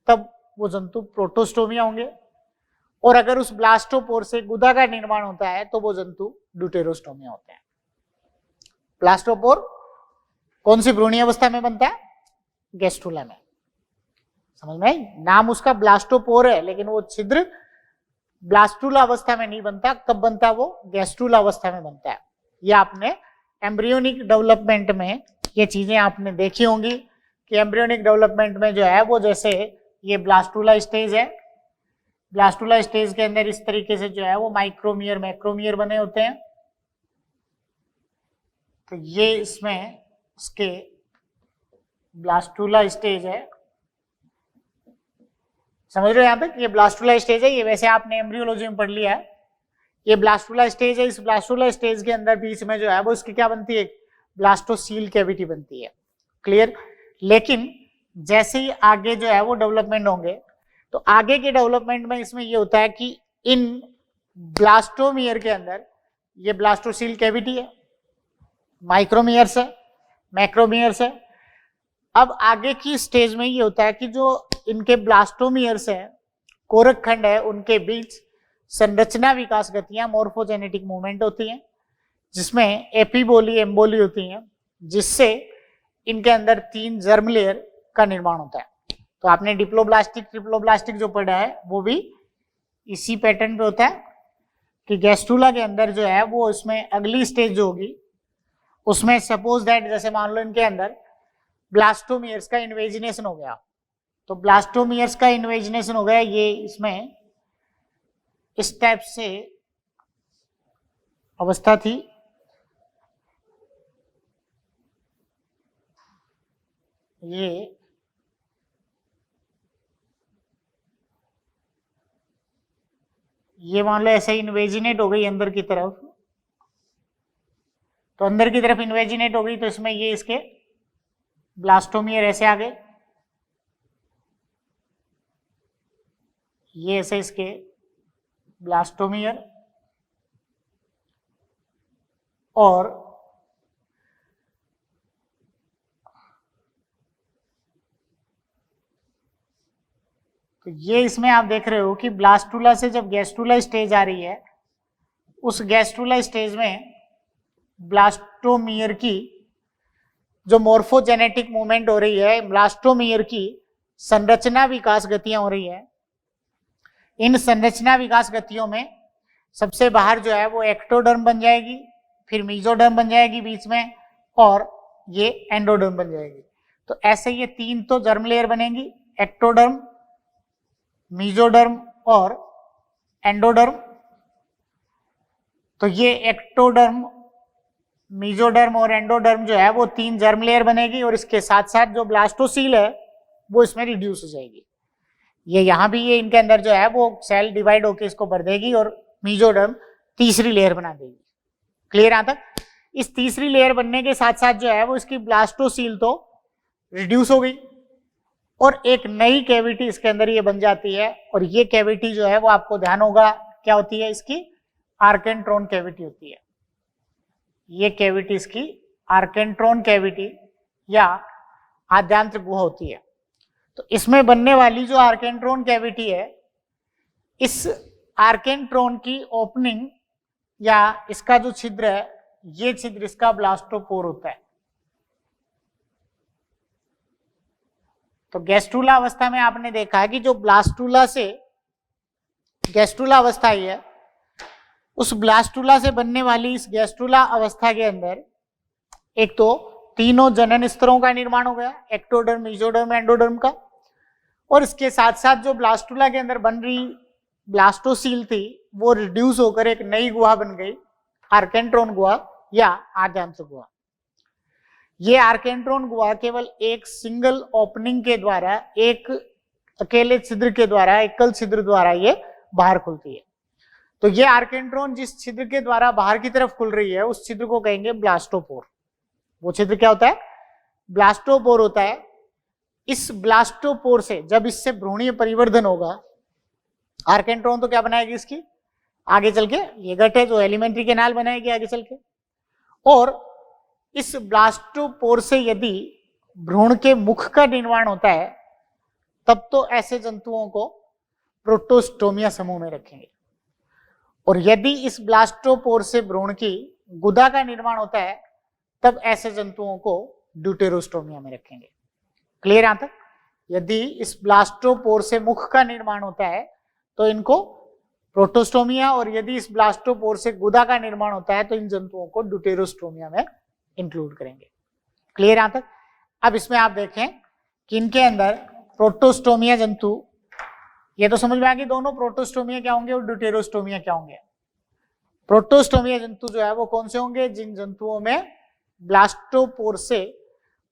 तब वो जंतु प्रोटोस्टोमिया होंगे। और अगर उस ब्लास्टोपोर से गुदा का निर्माण होता है तो वो जंतु ड्यूटेरोस्टोमिया होते हैं। ब्लास्टोपोर कौन सी भ्रूणीय अवस्था में बनता है? गैस्ट्रूला में। समझ में आई? नाम उसका ब्लास्टोपोर है, लेकिन वो छिद्र ब्लास्टूला अवस्था में नहीं बनता। कब बनता है वो? गैस्ट्रूला अवस्था में बनता है। ये आपने एम्ब्रियोनिक डेवलपमेंट में ये चीजें आपने देखी होंगी कि एम्ब्रियोनिक डेवलपमेंट में जो है वो, जैसे ये ब्लास्टूला स्टेज है, ब्लास्टूला स्टेज के अंदर इस तरीके से जो है वो माइक्रोमियर मैक्रोमियर बने होते हैं। तो ये इसमें इसके ब्लास्टूला स्टेज है। समझ रहे हो यहां तक? ये ब्लास्टूला स्टेज है। ये वैसे आपने एम्ब्रियोलॉजी में पढ़ लिया है। ये ब्लास्टूला स्टेज है। इस ब्लास्टूला स्टेज के अंदर बीच में जो है वो इसकी क्या बनती है? ब्लास्टोसील कैविटी बनती है। क्लियर? लेकिन जैसे ही आगे जो है वो डेवलपमेंट होंगे, तो आगे के डेवलपमेंट में इसमें ये होता है कि इन ब्लास्टोमियर के अंदर ये ब्लास्टोसील कैविटी है, माइक्रोमियर से मैक्रोमियर से। अब आगे की स्टेज में ये होता है कि जो इनके ब्लास्टोमियर्स है, कोरक खंड है, उनके बीच संरचना विकास गतियां मॉर्फोजेनेटिक मूवमेंट होती हैं, जिसमें एपीबोली एम्बोली होती हैं, जिससे इनके अंदर 3 जर्म लेयर का निर्माण होता है। तो आपने डिप्लोब्लास्टिक ट्रिप्लोब्लास्टिक जो पढ़ा है वो भी इसी पैटर्न पे होता है कि गैस्ट्रूला के अंदर जो है वो इसमें अगली स्टेज जो होगी उसमें सपोज दैट, जैसे मान लो इनके अंदर ब्लास्टोमियर्स का इन्वेजिनेशन हो गया, तो ब्लास्टोमियर्स का इन्वेजिनेशन हो गया, ये इसमें इस टाइप से अवस्था थी। ये मान लो ऐसे इन्वेजिनेट हो गई अंदर की तरफ, तो अंदर की तरफ इन्वेजिनेट हो गई, तो इसमें ये इसके ब्लास्टोमियर ऐसे आ गए, ये ऐसे इसके ब्लास्टोमियर, और तो ये इसमें आप देख रहे हो कि ब्लास्टूला से जब गैस्ट्रूला स्टेज आ रही है, उस गैस्ट्रूला स्टेज में ब्लास्टोमियर की जो मॉर्फोजेनेटिक मूवमेंट हो रही है, ब्लास्टोमियर की संरचना विकास गतियां हो रही है। इन संरचना विकास गतियों में सबसे बाहर जो है वो एक्टोडर्म बन जाएगी, फिर मीजोडर्म बन जाएगी बीच में, और ये एंडोडर्म बन जाएगी। तो ऐसे ये 3 तो जर्म लेयर बनेंगी, एक्टोडर्म, मीजोडर्म और एंडोडर्म। तो ये एक्टोडर्म, मीजोडर्म और एंडोडर्म जो है वो 3 जर्म लेयर बनेगी, और इसके साथ साथ जो ब्लास्टोसील है वो इसमें रिड्यूस हो जाएगी। ये यहाँ भी ये इनके अंदर जो है वो सेल डिवाइड होकर इसको भर देगी और मीजोडर्म तीसरी लेयर बना देगी। क्लियर यहां तक? इस तीसरी लेयर बनने के साथ साथ जो है वो इसकी ब्लास्टोसील तो रिड्यूस हो गई और एक नई कैविटी इसके अंदर ये बन जाती है। और ये कैविटी जो है वो आपको ध्यान होगा क्या होती है इसकी, आर्केंट्रॉन कैविटी होती है। ये कैविटी इसकी आर्केंट्रॉन कैविटी या आद्यांत्र गुहा होती है। तो इसमें बनने वाली जो आर्केंट्रॉन कैविटी है, इस आर्केंट्रॉन की ओपनिंग या इसका जो छिद्र है, ये छिद्र इसका ब्लास्टोपोर होता है। तो गैस्ट्रुला अवस्था में आपने देखा है कि जो ब्लास्टुला से गैस्ट्रुला अवस्था ही है, उस ब्लास्टुला से बनने वाली इस गैस्ट्रुला अवस्था के अंदर एक तो तीनों जनन स्तरों का निर्माण हो गया, एक्टोडर्म, मेसोडर्म, एंडोडर्म का, और इसके साथ साथ जो ब्लास्टुला के अंदर बन रही ब्लास्टोसील थी वो रिड्यूस होकर एक नई गुहा बन गई, आर्केंट्रॉन गुहा या आद्यांत्र गुहा। ये आर्केंट्रॉन गुहा केवल एक सिंगल ओपनिंग के द्वारा, एक अकेले छिद्र के द्वारा, एकल छिद्र द्वारा ये बाहर खुलती है। तो ये आर्केंट्रॉन जिस छिद्र के द्वारा बाहर की तरफ खुल रही है, उस छिद्र को कहेंगे ब्लास्टोपोर। वो छिद्र क्या होता है, ब्लास्टोपोर होता है। इस ब्लास्टोपोर से जब इससे भ्रूणीय परिवर्धन होगा, आर्केंट्रॉन तो क्या बनाएगी इसकी, आगे चल के ये गट है जो एलिमेंट्री कैनाल बनाएगी आगे चल के, और इस ब्लास्टोपोर से यदि भ्रूण के मुख का निर्माण होता है, तब तो ऐसे जंतुओं को प्रोटोस्टोमिया समूह में रखेंगे। और यदि इस ब्लास्टोपोर से भ्रूण की गुदा का निर्माण होता है, तब ऐसे जंतुओं को ड्यूटेरोस्टोमिया में रखेंगे। क्लियर यहां तक? यदि इस ब्लास्टोपोर से मुख का निर्माण होता है तो इनको प्रोटोस्टोमिया, और यदि इस ब्लास्टोपोर से गुदा का निर्माण होता है तो इन जंतुओं को ड्यूटेरोस्टोमिया में इंक्लूड करेंगे। क्लियर यहां तक? अब इसमें आप देखें कि इनके अंदर प्रोटोस्टोमिया जंतु, ये तो समझ में आ गई दोनों, प्रोटोस्टोमिया क्या होंगे और ड्यूटेरोस्टोमिया क्या होंगे। प्रोटोस्टोमिया जंतु जो है वो कौन से होंगे, जिन जंतुओं में ब्लास्टोपोर से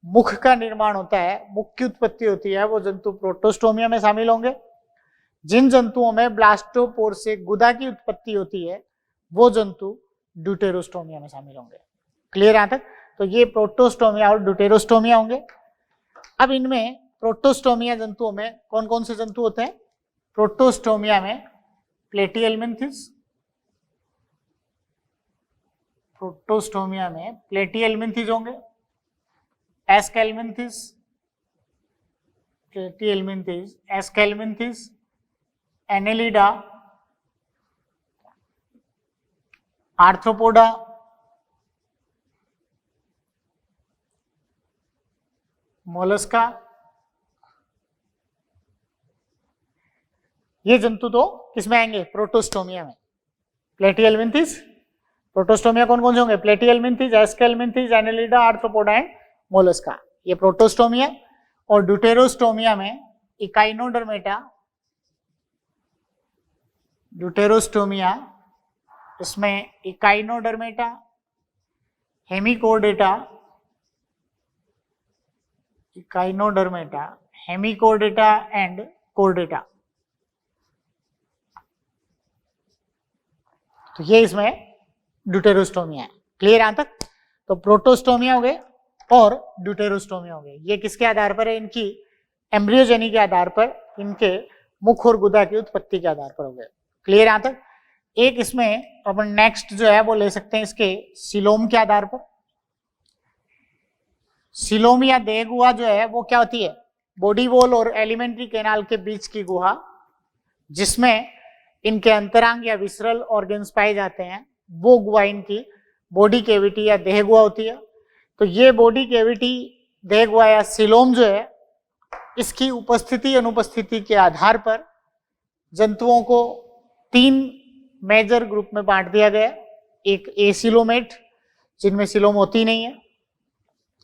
मुख का निर्माण होता है, मुख की उत्पत्ति होती है, वो जंतु प्रोटोस्टोमिया में शामिल होंगे। जिन जंतुओं में ब्लास्टोपोर से गुदा की उत्पत्ति होती है, वो जंतु ड्यूटेरोस्टोमिया में शामिल होंगे। क्लियर यहां तक? तो ये प्रोटोस्टोमिया और ड्यूटेरोस्टोमिया होंगे। अब इनमें प्रोटोस्टोमिया जंतुओं में कौन कौन से जंतु होते हैं? प्रोटोस्टोमिया में प्लेटिहेल्मिन्थिस, प्रोटोस्टोमिया में प्लेटिहेल्मिन्थिस होंगे, एस्केल्मिन्थिस, प्लेटिहेल्मिन्थिस, एस्केल्मिन्थिस, एनेलिडा, आर्थ्रोपोडा, मोलस्का। ये जंतु तो किसमें आएंगे? प्रोटोस्टोमिया में। प्लेटिहेल्मिन्थिस, प्रोटोस्टोमिया कौन कौन से होंगे? प्लेटिहेल्मिन्थिस, एस्केल्मिन्थिस, एनेलिडा, आर्थ्रोपोडा एंड मोलस्का, ये प्रोटोस्टोमिया। और ड्यूटेरोस्टोमिया में इकाइनोडर्मेटा, ड्यूटेरोस्टोमिया, इसमें Echinodermata, Hemichordata, Echinodermata, Hemichordata and Chordata. तो ये इसमें ड्यूटेरोस्टोमिया है। क्लियर यहां तक? तो प्रोटोस्टोमिया हो गए और ड्यूटेरोस्टोमिया हो गए। ये किसके आधार पर है? इनकी एम्ब्रियोजेनी के आधार पर, इनके मुख और गुदा की उत्पत्ति के आधार पर हो गए। क्लियर यहां तक? एक इसमें अपन नेक्स्ट जो है वो ले सकते हैं इसके सिलोम के आधार पर। सिलोम या देह गुहा जो है वो क्या होती है? बॉडी वॉल और एलिमेंट्री कैनाल के बीच की गुहा, जिसमें इनके अंतरांग या विसरल ऑर्गन्स पाए जाते हैं, वो गुहा इनकी बॉडी कैविटी या देह गुहा होती है। तो ये बॉडी कैविटी, देह गुहा या सिलोम जो है, इसकी उपस्थिति अनुपस्थिति के आधार पर जंतुओं को 3 मेजर ग्रुप में बांट दिया गया। एक एसिलोमेट, जिनमें सिलोम होती नहीं है।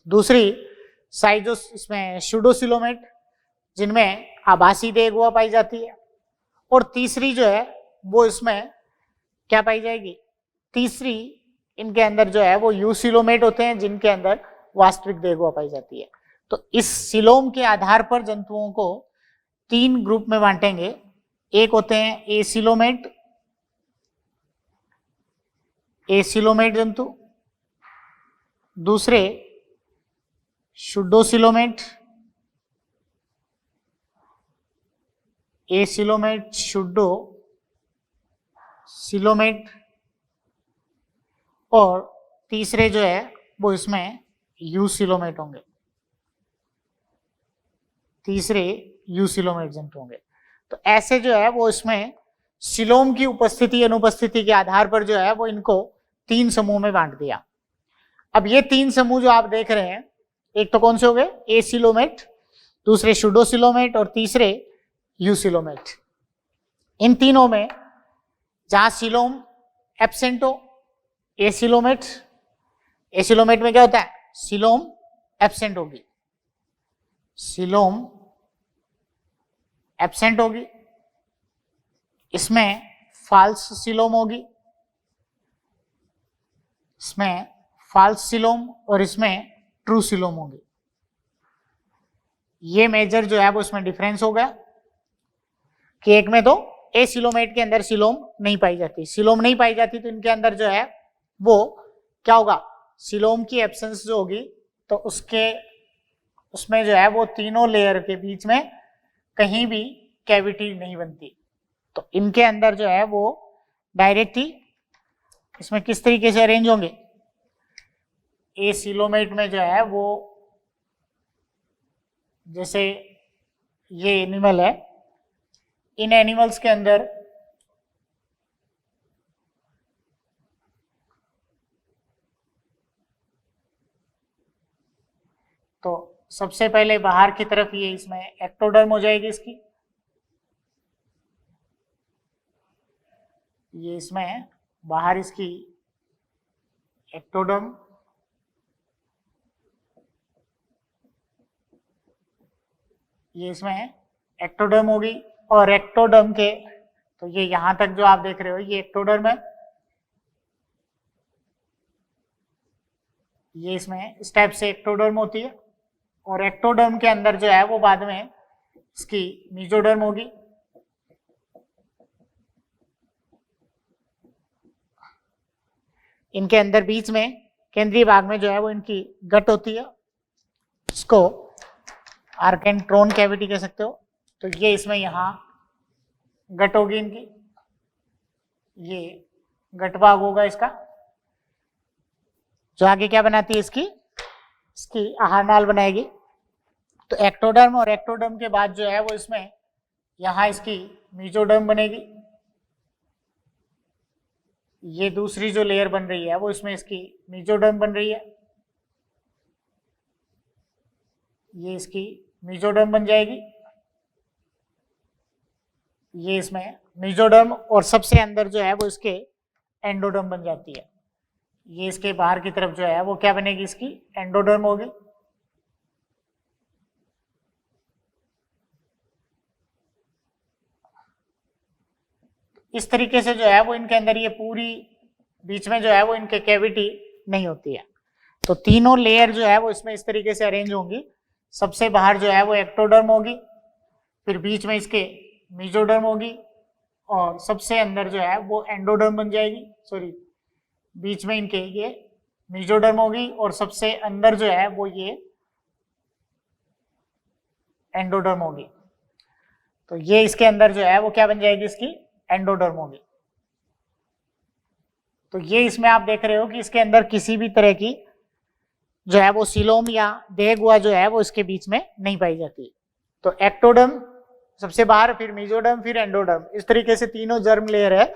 दूसरी इसमें सूडोसिलोमेट, जिनमें आभासी देह गुहा पाई जाती है। और तीसरी जो है वो इसमें क्या पाई जाएगी? तीसरी इनके अंदर जो है वो यूसिलोमेट होते हैं, जिनके अंदर वास्तविक देह गुहा पाई जाती है। तो इस सिलोम के आधार पर जंतुओं को 3 ग्रुप में बांटेंगे। एक होते हैं एसिलोमेट, एसिलोमेट जंतु। दूसरे सूडोसिलोमेट, एसिलोमेट, सूडो सिलोमेट, और तीसरे जो है वो इसमें यूसिलोमेट होंगे, तीसरे यूसिलोमेट जंतु होंगे। तो ऐसे जो है वो इसमें सिलोम की उपस्थिति अनुपस्थिति के आधार पर जो है वो इनको 3 समूह में बांट दिया। अब ये 3 समूह जो आप देख रहे हैं, एक तो कौन से हो गए, एसिलोमेट, दूसरे सुडोसिलोमेट और तीसरे यूसिलोमेट। इन तीनों में जहां सिलोम एब्सेंट हो, एसिलोमेट, एसिलोमेट में क्या होता है, सिलोम एब्सेंट होगी, सिलोम एब्सेंट होगी, इसमें फाल्स सिलोम होगी, इसमें फाल्स सिलोम और इसमें ट्रू सिलोम होगी। ये मेजर जो है वो इसमें डिफरेंस हो गया कि एक में तो एसिलोमेट के अंदर सिलोम नहीं पाई जाती, सिलोम नहीं पाई जाती तो इनके अंदर जो है वो क्या होगा, सिलोम की एब्सेंस जो होगी तो उसमें जो है वो तीनों लेयर के बीच में कहीं भी कैविटी नहीं बनती। तो इनके अंदर जो है वो डायरेक्ट ही इसमें किस तरीके से अरेंज होंगे, एसिलोमेट में जो है वो जैसे ये एनिमल है, इन एनिमल्स के अंदर तो सबसे पहले बाहर की तरफ ये इसमें एक्टोडर्म हो जाएगी इसकी, ये इसमें बाहर इसकी एक्टोडर्म, ये इसमें एक्टोडर्म होगी, और एक्टोडर्म के तो ये यहां तक जो आप देख रहे हो ये एक्टोडर्म है, ये इसमें इस टाइप से एक्टोडर्म होती है, और एक्टोडर्म के अंदर जो है वो बाद में इसकी मीजोडर्म होगी, इनके अंदर बीच में केंद्रीय भाग में जो है वो इनकी गट होती है, इसको आर्केंट्रोन कैविटी कह सकते हो। तो ये इसमें यहाँ गट होगी इनकी, ये गट भाग होगा इसका, जो आगे क्या बनाती है इसकी आहार नाल बनाएगी। तो एक्टोडर्म और एक्टोडर्म के बाद जो है वो इसमें यहाँ इसकी मीजोडर्म बनेगी, ये दूसरी जो लेयर बन रही है वो इसमें इसकी मीजोडर्म बन रही है, ये इसकी मीजोडर्म बन जाएगी, ये इसमें मीजोडर्म, और सबसे अंदर जो है वो इसके एंडोडर्म बन जाती है, ये इसके बाहर की तरफ जो है वो क्या बनेगी, इसकी एंडोडर्म होगी। इस तरीके से जो है वो इनके अंदर ये पूरी बीच में जो है वो इनके कैविटी नहीं होती है। तो तीनों लेयर जो है वो इसमें इस तरीके से अरेंज होंगी, सबसे बाहर जो है वो एक्टोडर्म होगी, फिर बीच में इसके मीजोडर्म होगी, और सबसे अंदर जो है वो एंडोडर्म बन जाएगी, सॉरी बीच में इनके ये मीजोडर्म होगी, और सबसे अंदर जो है वो ये एंडोडर्म होगी। तो ये इसके अंदर जो है वो क्या बन जाएगी, इसकी एंडोडर्म होगी। तो ये इसमें आप देख रहे हो कि इसके अंदर किसी भी तरह की जो है वो सिलोम या देहगुआ जो है वो इसके बीच में नहीं पाई जाती। तो एक्टोडर्म सबसे बाहर, फिर मीजोडर्म, फिर एंडोडर्म, इस तरीके से तीनों जर्म लेयर है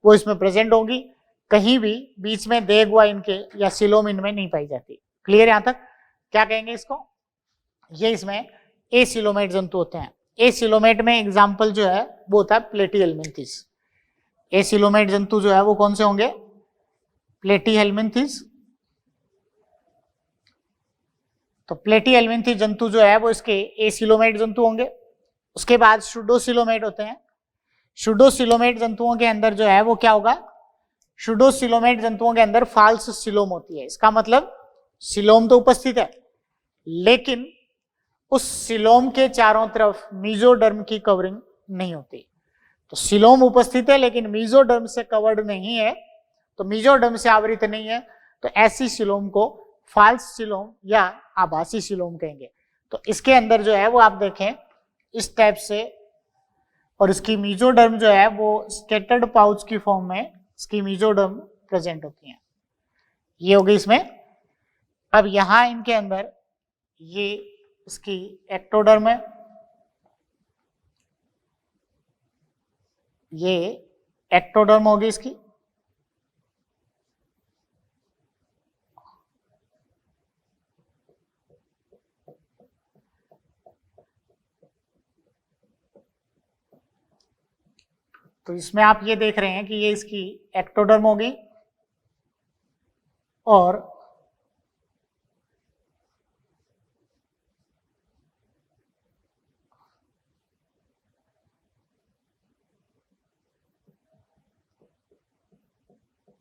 वो इसमें प्रेजेंट होगी, कहीं भी बीच में देहगुआ इनके या सिलोम इनमें नहीं पाई जाती। क्लियर यहां तक? क्या कहेंगे इसको, ये इसमें एसिलोमेट जंतु होते हैं। एसिलोमेट में एग्जाम्पल जो है वो होता है प्लेटीहेल्मिन्थेस। एसिलोमेट जंतु जो है वो कौन से होंगे, प्लेटीहेल्मिन्थेस। तो प्लेटीहेल्मिन्थेस जंतु जो है वो इसके एसिलोमेट जंतु होंगे। उसके बाद सुडोसिलोमेट होते हैं। सुडोसिलोमेट जंतुओं के अंदर जो है वो क्या होगा, सुडोसिलोमेट जंतुओं के अंदर फाल्स सिलोम होती है। इसका मतलब सिलोम तो उपस्थित है, लेकिन उस सिलोम के चारों तरफ मीजोडर्म की कवरिंग नहीं होती। तो सिलोम उपस्थित है लेकिन मीजोडर्म से कवर्ड नहीं है, तो मीजोडर्म से आवृत नहीं है, तो ऐसी सिलोम को फाल्स सिलोम या आभासी सिलोम कहेंगे। तो इसके अंदर जो है वो आप देखें इस टाइप से और इसकी मीजोडर्म जो है वो स्कैटर्ड पाउच की फॉर्म में इसकी मीजोडर्म प्रेजेंट होती है। ये हो गई इसमें। अब यहां इनके अंदर ये इसकी एक्टोडर्म है, ये एक्टोडर्म होगी इसकी। तो इसमें आप ये देख रहे हैं कि ये इसकी एक्टोडर्म होगी और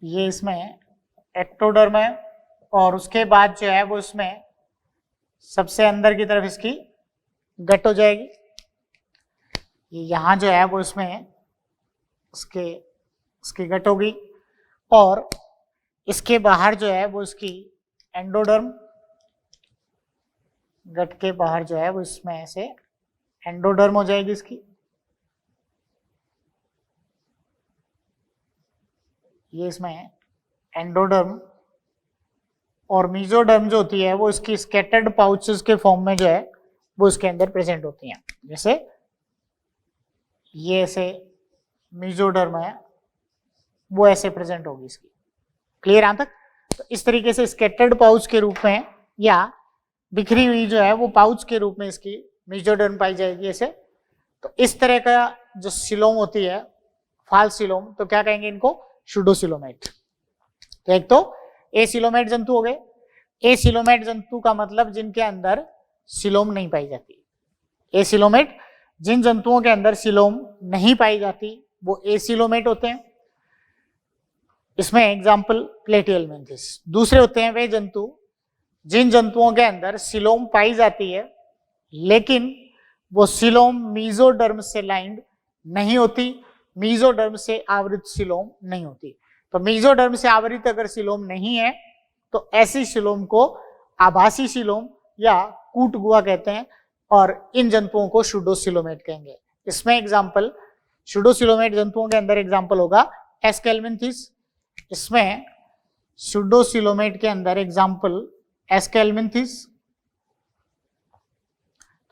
ये इसमें एक्टोडर्म है और उसके बाद जो है वो इसमें सबसे अंदर की तरफ इसकी गट हो जाएगी। ये यहाँ जो है वो इसमें इसकी गट होगी और इसके बाहर जो है वो इसकी एंडोडर्म, गट के बाहर जो है वो इसमें से एंडोडर्म हो जाएगी इसकी। ये इसमें एंडोडर्म और मीजोडर्म जो होती है वो इसकी स्कैटर्ड पाउचेस के फॉर्म में जो है वो इसके अंदर प्रेजेंट होती हैं। जैसे ये ऐसे मीजोडर्म है वो ऐसे प्रेजेंट होगी इसकी। क्लियर यहां तक? तो इस तरीके से स्कैटर्ड पाउच के रूप में या बिखरी हुई जो है वो पाउच के रूप में इसकी मीजोडर्म पाई जाएगी ऐसे। तो इस तरह का जो सिलोम होती है, फाल्स सिलोम, तो क्या कहेंगे इनको? शूडोसिलोमेट। तो एक तो एसिलोमेट जंतु हो गए। एसिलोमेट जंतु का मतलब जिनके अंदर सिलोम नहीं पाई जाती। एसिलोमेट, जिन जंतुओं के अंदर सिलोम नहीं पाई जाती वो एसिलोमेट होते हैं। इसमें एग्जाम्पल प्लेटियलमेंथिस। दूसरे होते हैं वे जंतु जिन जंतुओं के अंदर सिलोम पाई जाती है लेकिन वो सिलोम मीजोडर्म से लाइंड नहीं होती, मीजोडर्म से आवृत सिलोम नहीं होती। तो मीजोडर्म से आवृत अगर सिलोम नहीं है तो ऐसी सिलोम को आभासी सिलोम या कूटगुआ कहते हैं और इन जंतुओं को शूडोसिलोमेट कहेंगे। इसमें एग्जाम्पल शूडोसिलोमेट जंतुओं के अंदर एग्जाम्पल होगा एस्केल्मिंथिस। इसमें शूडोसिलोमेट के अंदर एग्जाम्पल एस्केल्मिंथिस,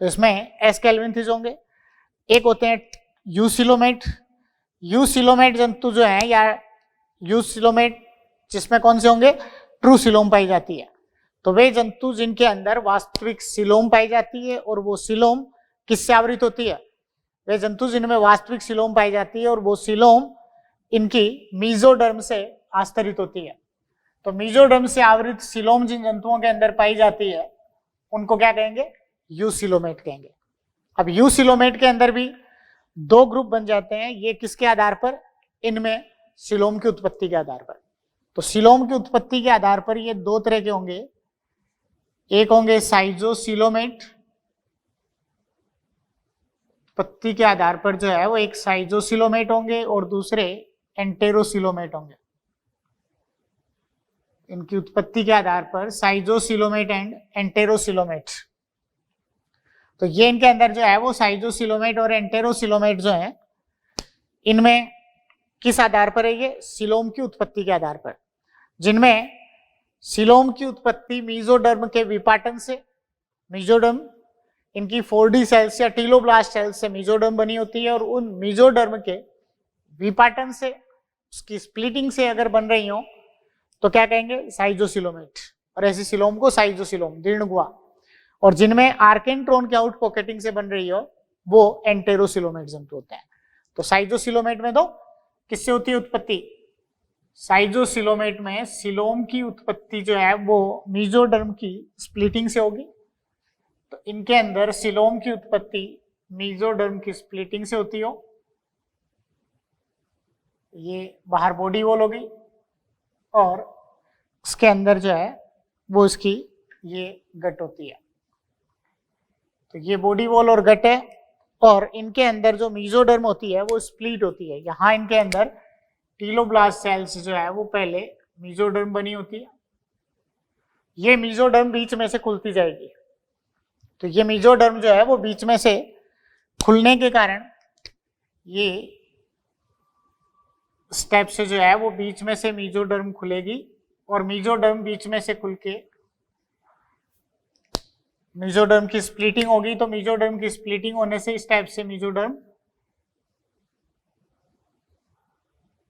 तो इसमें एस्केल्मिंथिस होंगे। एक होते हैं यूसिलोमेट। यूसिलोमेट जंतु जो है या यूसिलोमेट जिसमें कौन से होंगे? ट्रू सिलोम पाई जाती है। तो वे जंतु जिनके अंदर वास्तविक सिलोम पाई जाती है और वो सिलोम किससे आवृत होती है? वे जंतु जिनमें वास्तविक सिलोम पाई जाती है और वो सिलोम इनकी मीजोडर्म से आस्तरित होती है। तो मीजोडर्म से आवृत सिलोम जिन जंतुओं के अंदर पाई जाती है उनको क्या कहेंगे? यूसिलोमेट कहेंगे। अब यूसिलोमेट के अंदर भी दो ग्रुप बन जाते हैं। ये किसके आधार पर? इनमें सिलोम की उत्पत्ति के आधार पर। तो सिलोम की उत्पत्ति के आधार पर ये दो तरह के होंगे। एक होंगे साइजोसिलोमेट, उत्पत्ति के आधार पर जो है वो एक साइजोसिलोमेट होंगे और दूसरे एंटेरोसिलोमेट होंगे। इनकी उत्पत्ति के आधार पर साइजोसिलोमेट एंड एंटेरोसिलोमेट। तो ये इनके अंदर जो है वो साइजोसिलोमेट और एंटेरोसिलोमेट जो है इनमें किस आधार पर है? ये सिलोम की उत्पत्ति के आधार पर, जिनमें सिलोम की उत्पत्ति मीजोडर्म के विपाटन से, मीजोडर्म इनकी 4D सेल्स या टीलोब्लास्ट सेल्स से मीजोडर्म बनी होती है और उन मीजोडर्म के विपाटन से, उसकी स्प्लिटिंग से अगर बन रही हो तो क्या कहेंगे? साइजोसिलोमेट। और ऐसी सिलोम को साइजोसिलोम, दीर्घगुआ। और जिनमें आर्केंट्रोन के आउट पॉकेटिंग से बन रही हो वो एंटेरोसिलोमेट जंतु होते हैं। तो साइजोसिलोमेट में तो किससे होती है उत्पत्ति? साइजोसिलोमेट में सिलोम की उत्पत्ति जो है वो मीजोडर्म की स्प्लिटिंग से होगी। तो इनके अंदर सिलोम की उत्पत्ति मीजोडर्म की स्प्लिटिंग से होती हो। ये बाहर बॉडी वॉल होगी और उसके अंदर जो है वो इसकी ये गट होती है। तो ये बॉडी वॉल और गट है और इनके अंदर जो मीजोडर्म होती है वो स्प्लिट होती है। यहाँ इनके अंदर टीलोब्लास्ट सेल्स जो है वो पहले मीजोडर्म बनी होती है। ये मीजोडर्म बीच में से खुलती जाएगी। तो ये मीजोडर्म जो है वो बीच में से खुलने के कारण ये स्टेप से जो है वो बीच में से मीजोडर्म खुलेगी और मीजोडर्म बीच में से खुल के मीजोडर्म की स्प्लिटिंग होगी। तो मीजोडर्म की स्प्लिटिंग होने से इस टाइप से मीजोडर्म,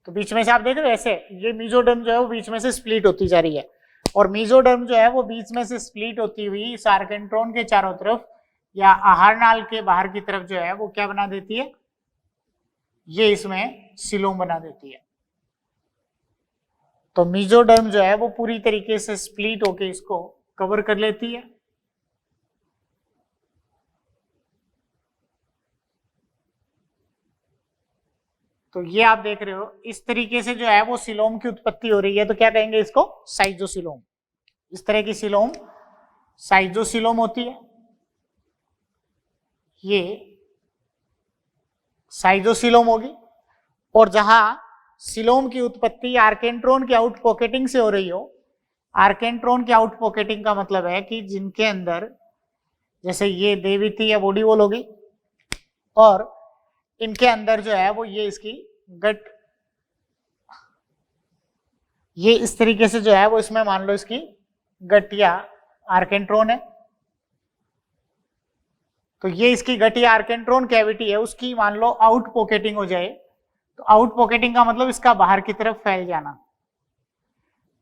तो बीच में से आप देख रहे हो ऐसे ये मीजोडर्म जो है वो बीच में से स्प्लिट होती जा रही है और मीजोडर्म जो है वो बीच में से स्प्लिट होती हुई इस आर्केंट्रोन के चारों तरफ या आहार नाल के बाहर की तरफ जो है वो क्या बना देती है, ये इसमें सिलोम बना देती है। तो मीजोडर्म जो है वो पूरी तरीके से स्प्लिट होके इसको कवर कर लेती है। तो ये आप देख रहे हो इस तरीके से जो है वो सिलोम की उत्पत्ति हो रही है। तो क्या कहेंगे इसको, साइजोसिलोम। इस तरह की सिलोम साइजोसिलोम होती है। ये साइजोसिलोम होगी। और जहां सिलोम की उत्पत्ति आर्केंट्रोन की आउट पॉकेटिंग से हो रही हो, आर्केंट्रोन की आउट पॉकेटिंग का मतलब है कि जिनके अंदर जैसे ये देविती या बॉडी वॉल होगी और इनके अंदर जो है वो ये इसकी गट, ये इस तरीके से जो है वो इसमें मान लो इसकी गट या आर्केंट्रोन है। तो ये इसकी गट या आर्केंट्रोन कैविटी है, उसकी मान लो आउट पॉकेटिंग हो जाए। तो आउट पॉकेटिंग का मतलब इसका बाहर की तरफ फैल जाना।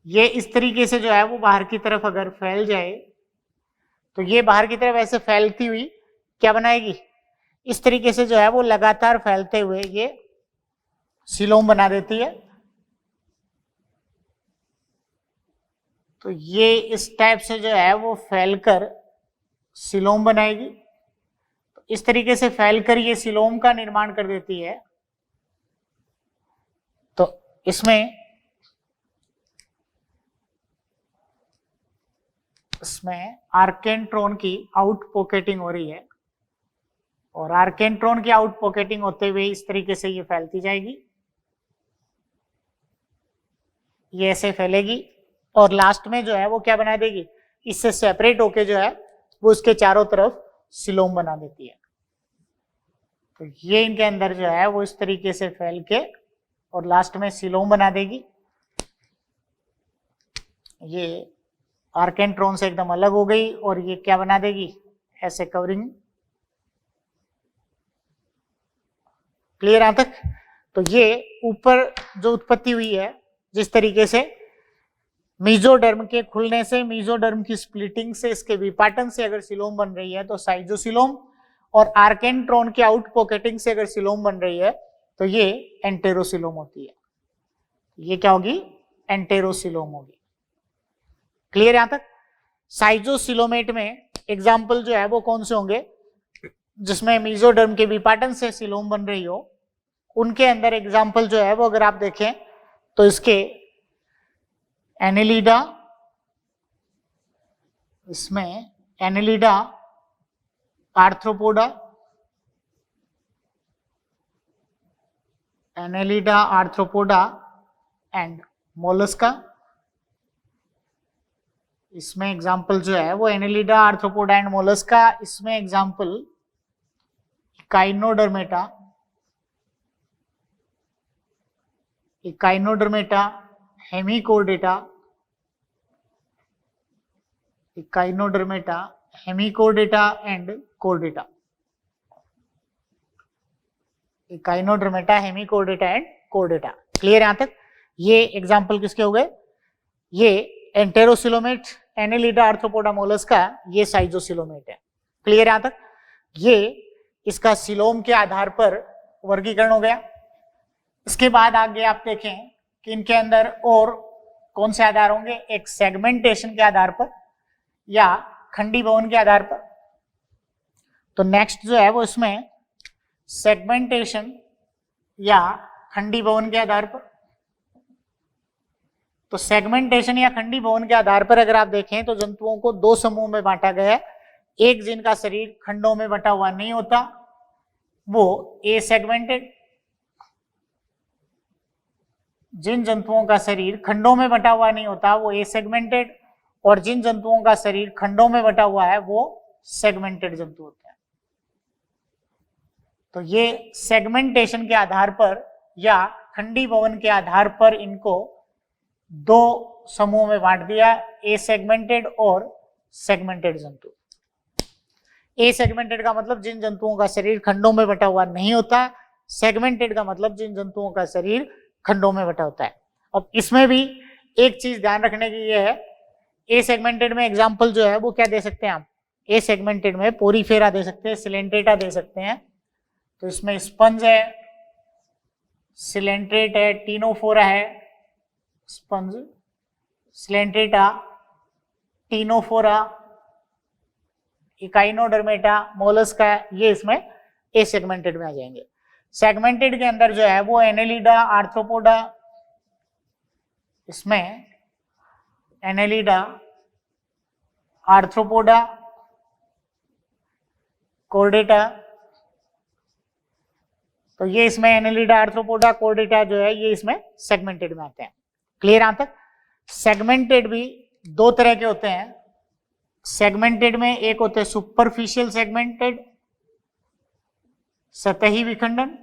ये इस तरीके से जो है वो बाहर की तरफ अगर फैल जाए तो ये बाहर की तरफ ऐसे फैलती हुई क्या बनाएगी, इस तरीके से जो है वो लगातार फैलते हुए ये सिलोम बना देती है। तो ये इस टाइप से जो है वो फैलकर सिलोम बनाएगी। तो इस तरीके से फैलकर ये सिलोम का निर्माण कर देती है। तो इसमें आर्केंट्रोन की आउट पॉकेटिंग हो रही है और आर्केंट्रोन की आउट पॉकेटिंग होते हुए इस तरीके से ये फैलती जाएगी, ये ऐसे फैलेगी और लास्ट में जो है वो क्या बना देगी, इससे सेपरेट होके जो है वो इसके चारों तरफ सिलोम बना देती है। तो ये इनके अंदर जो है वो इस तरीके से फैल के और लास्ट में सिलोम बना देगी। ये आर्केंट्रोन से एकदम अलग हो गई और ये क्या बना देगी, ऐसे कवरिंग। क्लियर यहां तक? तो ये ऊपर जो उत्पत्ति हुई है जिस तरीके से मीजोडर्म के खुलने से, मीजोडर्म की स्प्लिटिंग से, इसके विपाटन से अगर सिलोम बन रही है तो साइजोसिलोम, और आर्केंट्रोन के आउट पॉकेटिंग से अगर सिलोम बन रही है तो ये एंटेरोसिलोम होती है। ये क्या होगी, एंटेरोसिलोम होगी। क्लियर यहां तक? साइजोसिलोमेट में एग्जाम्पल जो है वो कौन से होंगे, जिसमें मीजोडर्म के विपाटन से सिलोम बन रही हो, उनके अंदर एग्जाम्पल जो है वो अगर आप देखें तो इसके एनेलिडा, इसमें Annelida, Arthropoda, Annelida, Arthropoda and Mollusca. इसमें एग्जाम्पल जो है वो एनेलिडा, आर्थ्रोपोडा एंड मोलस्का। इसमें example Echinodermata, Echinodermata, Hemichordata, Echinodermata, Hemichordata and Chordata. Echinodermata, Hemichordata and Chordata. Clear यहां तक? ये एग्जाम्पल किसके हो गए, ये एंटेरोसिलोमेट, एनेलिडा, आर्थ्रोपोडा, मोलस्का, ये साइजोसिलोमेट है। क्लियर यहां तक? ये इसका सिलोम के आधार पर वर्गीकरण हो गया। इसके बाद आगे आप देखें कि इनके अंदर और कौन से आधार होंगे, एक सेगमेंटेशन के आधार पर या खंडी भवन के आधार पर। तो नेक्स्ट जो है वो इसमें सेगमेंटेशन या खंडी भवन के आधार पर। तो सेगमेंटेशन या खंडी भवन के आधार पर अगर आप देखें तो जंतुओं को दो समूह में बांटा गया है। एक जिनका शरीर खंडों में बटा हुआ नहीं होता वो ए सेगमेंटेड, जिन जंतुओं का शरीर खंडों में बटा हुआ नहीं होता वो ए सेगमेंटेड, और जिन जंतुओं का शरीर खंडों में बटा हुआ है वो सेगमेंटेड जंतु होते हैं। तो ये सेगमेंटेशन के आधार पर या खंडीभवन के आधार पर इनको दो समूह में बांट दिया, ए सेगमेंटेड और सेगमेंटेड जंतु। ए सेगमेंटेड का मतलब जिन जंतुओं का शरीर खंडों में बटा हुआ नहीं होता, सेगमेंटेड का मतलब जिन जंतुओं का शरीर खंडों में बटा होता है। अब इसमें भी एक चीज ध्यान रखने की ये है, ए सेगमेंटेड में एग्जांपल जो है वो क्या दे सकते हैं आप, ए सेगमेंटेड में पोरीफेरा दे सकते हैं, सिलेंट्रेटा दे सकते हैं। तो इसमें स्पंज है, सिलेंट्रेट है, टीनोफोरा है, sponge, Coelenterata, Ctenophora, Echinodermata, Mollusca, ये इसमें ए सेगमेंटेड में आ जाएंगे। सेगमेंटेड के अंदर जो है वो एनेलिडा, आर्थ्रोपोडा, इसमें एनेलिडा, आर्थ्रोपोडा, कोर्डेटा, तो ये इसमें एनेलिडा, आर्थ्रोपोडा, कोर्डेटा जो है ये इसमें सेगमेंटेड में आते हैं। क्लियर यहां तक? सेगमेंटेड भी दो तरह के होते हैं। सेगमेंटेड में एक होते हैं सुपरफिशियल सेगमेंटेड, सतही विखंडन,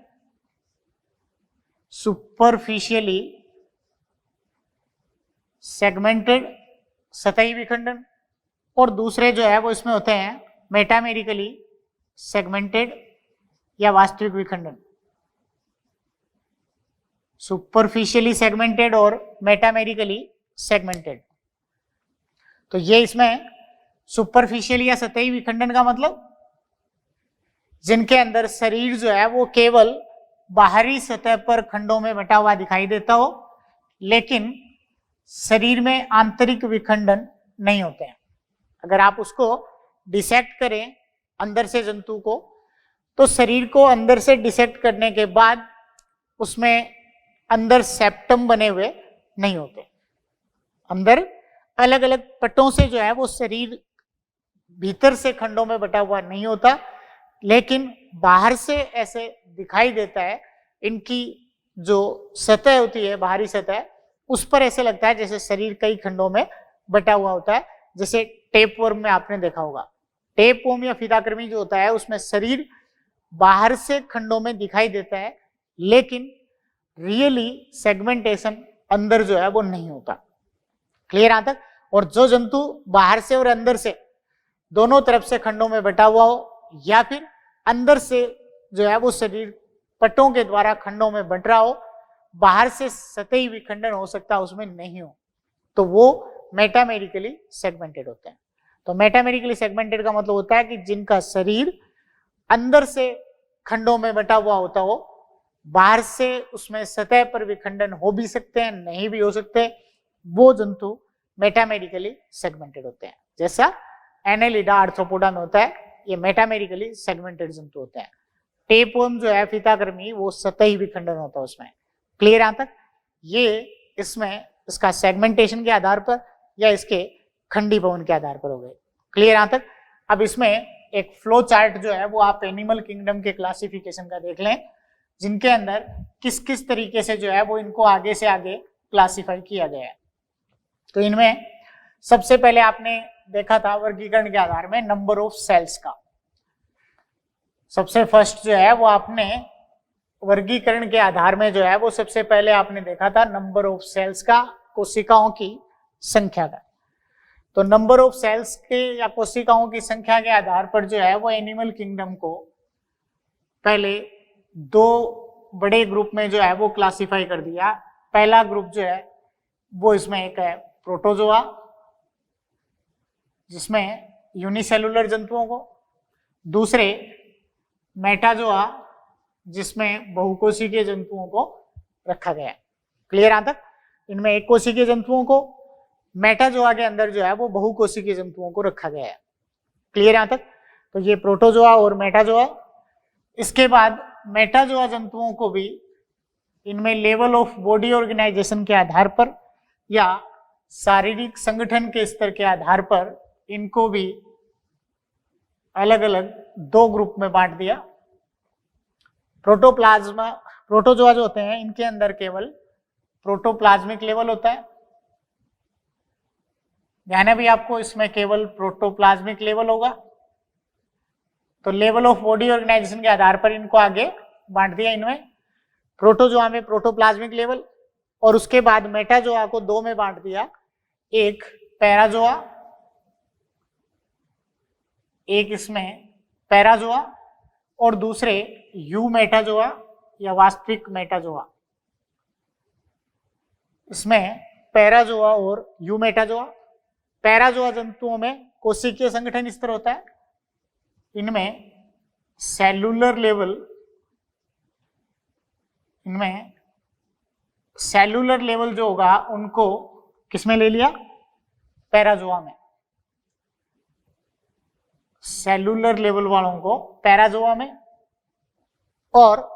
सुपरफिशियली सेगमेंटेड, सतही विखंडन, और दूसरे जो है वो इसमें होते हैं मेटामेरिकली सेगमेंटेड या वास्तविक विखंडन। सुपरफिशियली सेगमेंटेड और मेटामेरिकली सेगमेंटेड। तो ये इसमें सुपरफिशियली या सतही विखंडन का मतलब जिनके अंदर शरीर जो है वो केवल बाहरी सतह पर खंडों में बटा हुआ दिखाई देता हो, लेकिन शरीर में आंतरिक विखंडन नहीं होते हैं। अगर आप उसको डिसेक्ट करें अंदर से जंतु को, तो शरीर को अंदर से डिसेक्ट करने के बाद उसमें अंदर सेप्टम बने हुए नहीं होते। अंदर अलग अलग पट्टों से जो है वो शरीर भीतर से खंडों में बटा हुआ नहीं होता, लेकिन बाहर से ऐसे दिखाई देता है। इनकी जो सतह होती है, बाहरी सतह, उस पर ऐसे लगता है जैसे शरीर कई खंडों में बटा हुआ होता है। जैसे टेपवर्म में आपने देखा होगा, टेपवर्म या फीताकृमि जो होता है उसमें शरीर बाहर से खंडों में दिखाई देता है, लेकिन रियली सेगमेंटेशन अंदर जो है वो नहीं होता। क्लियर यहां तक? और जो जंतु बाहर से और अंदर से दोनों तरफ से खंडों में बटा हुआ हो, या फिर अंदर से जो है वो शरीर पट्टों के द्वारा खंडों में बट रहा हो, बाहर से सतही विखंडन हो सकता है उसमें नहीं हो, तो वो मेटामेरिकली सेगमेंटेड होते हैं। तो मेटामेरिकली सेगमेंटेड का मतलब होता है कि जिनका शरीर अंदर से खंडों में बटा हुआ होता हो, बाहर से उसमें सतह पर विखंडन हो भी सकते हैं, नहीं भी हो सकते, वो जंतु मेटामेरिकली सेगमेंटेड होते हैं। जैसा एनेलिडा, आर्थ्रोपोडा में होता है, ये मेटामेरिकली सेगमेंटेड जंतु होते हैं। टेपवर्म जो है फीताकृमि, वो सतही विखंडन होता है उसमें। क्लियर यहां तक? ये इसमें इसका सेगमेंटेशन के आधार पर या इसके खंडीभवन के आधार पर हो गए। क्लियर यहां तक? अब इसमें एक फ्लो चार्ट जो है वो आप एनिमल किंगडम के क्लासिफिकेशन का देख लें, जिनके अंदर किस किस तरीके से जो है वो इनको आगे से आगे क्लासिफाई किया गया है। तो इनमें सबसे पहले आपने देखा था वर्गीकरण के आधार में नंबर ऑफ सेल्स का। सबसे फर्स्ट जो है वो आपने वर्गीकरण के आधार में जो है वो सबसे पहले आपने देखा था नंबर ऑफ सेल्स का, कोशिकाओं की संख्या का। तो नंबर ऑफ सेल्स के या कोशिकाओं की संख्या के आधार पर जो है वो एनिमल किंगडम को पहले दो बड़े ग्रुप में जो है वो क्लासिफाई कर दिया। पहला ग्रुप जो है वो इसमें एक है प्रोटोजोआ, जिसमें यूनिसेलुलर जंतुओं को, दूसरे मेटाजोआ जिसमें बहुकोशिकीय जंतुओं को रखा गया है। क्लियर यहां तक? इनमें एक कोशिकीय जंतुओं को, मेटाजोआ के अंदर जो है वो बहुकोशिकीय जंतुओं को रखा गया है। क्लियर यहां तक? तो ये प्रोटोजोआ और मेटाजोआ। इसके बाद मेटाजोआ जंतुओं को भी इनमें लेवल ऑफ बॉडी ऑर्गेनाइजेशन के आधार पर या शारीरिक संगठन के स्तर के आधार पर इनको भी अलग अलग दो ग्रुप में बांट दिया। प्रोटोप्लाज्मा, प्रोटोजोआ जो होते हैं इनके अंदर केवल प्रोटोप्लाज्मिक लेवल होता है। ध्यान है भी आपको, इसमें केवल प्रोटोप्लाज्मिक लेवल होगा। तो लेवल ऑफ बॉडी ऑर्गेनाइजेशन के आधार पर इनको आगे बांट दिया इनमें, प्रोटोजोआ में प्रोटोप्लाज्मिक लेवल, और उसके बाद मेटाजोआ को दो में बांट दिया, एक पैराजोआ, एक इसमें पैराजोआ और दूसरे यू मेटाजोआ या वास्तविक मेटाजोआ। इसमें पैराजोआ और यू मेटाजोआ। पैराजोआ जंतुओं में कोशिकीय संगठन इस तरह होता है, इनमें सेलुलर लेवल जो होगा उनको किसमें ले लिया, पैराजोआ में, सेलुलर लेवल वालों को पैराजोआ में, और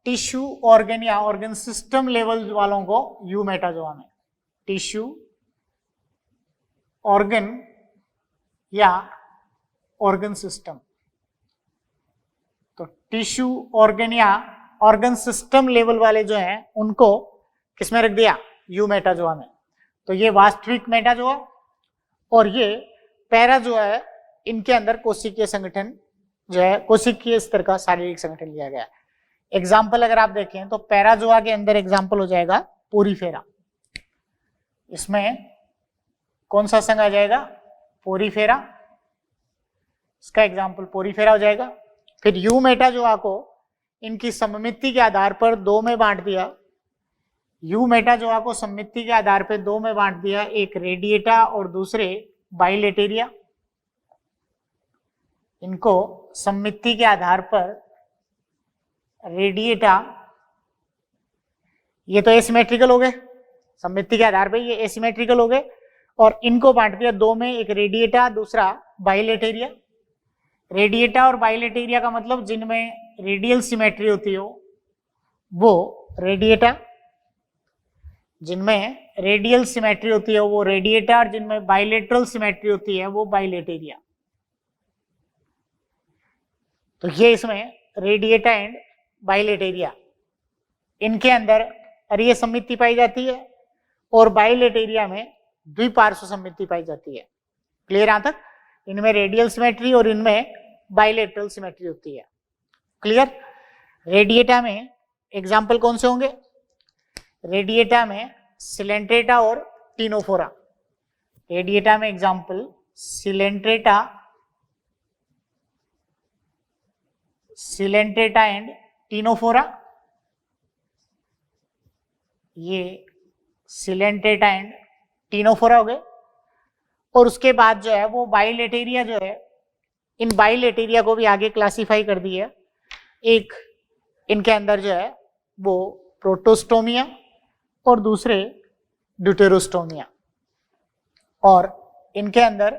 टिश्यू ऑर्गन या ऑर्गन सिस्टम लेवल वालों को यू मेटाजोआ में। टिश्यू ऑर्गन या ऑर्गन सिस्टम, तो टिश्यू ऑर्गन या ऑर्गन सिस्टम लेवल वाले जो हैं उनको किसमें रख दिया, यू मेटाजोआ में। तो ये वास्तविक मेटाजोआ और ये पैराजोआ है, इनके अंदर कोशिकीय संगठन जो है, कोशिकीय स्तर का शारीरिक संगठन लिया गया है। एग्जाम्पल अगर आप देखें तो पैराजोआ के अंदर एग्जाम्पल हो जाएगा पोरीफेरा, इसमें कौन सा संघ आ जाएगा, पोरीफेरा, इसका एग्जाम्पल पोरीफेरा हो जाएगा। फिर यू मेटाजोआ को इनकी सममिति के आधार पर दो में बांट दिया, यू मेटाजोआ को सममिति के आधार पर दो में बांट दिया, एक रेडिएटा और दूसरे बाइलेटेरिया। इनको सममिति के आधार पर रेडिएटा, ये तो एसिमेट्रिकल हो गए, सममिति के आधार पर ये एसिमेट्रिकल हो गए, और इनको बांट दिया दो में, एक रेडिएटा दूसरा बाइलेटेरिया। रेडिएटा और बाइलेटेरिया का मतलब जिनमें रेडियल सिमेट्री होती हो वो रेडिएटा, जिनमें रेडियल सिमेट्री होती है वो रेडिएटा, और जिनमें बाइलेटरल सिमेट्री होती है वो बाइलेटेरिया। तो ये इसमें रेडिएटा एंड बाइलेटेरिया, इनके अंदर अरीय सममिति पाई जाती है और बाइलेटेरिया में द्विपार्श्व सममिति पाई जाती है। क्लियर यहां तक? इनमें रेडियल सिमेट्री और इनमें बाइलेटरल सिमेट्री होती है। क्लियर? रेडिएटा में एग्जाम्पल कौन से होंगे? रेडिएटा में सिलेंट्रेटा और टिनोफोरा। रेडिएटा में एग्जाम्पल सिलेंट्रेटा एंड टिनोफोरा। ये सिलेंट्रेटा एंड टिनोफोरा हो गए। और उसके बाद जो है वो बाइलेटेरिया जो है, इन बाइलेटेरिया को भी आगे क्लासिफाई कर दिया। एक इनके अंदर जो है वो प्रोटोस्टोमिया और दूसरे ड्यूटेरोस्टोमिया, और इनके अंदर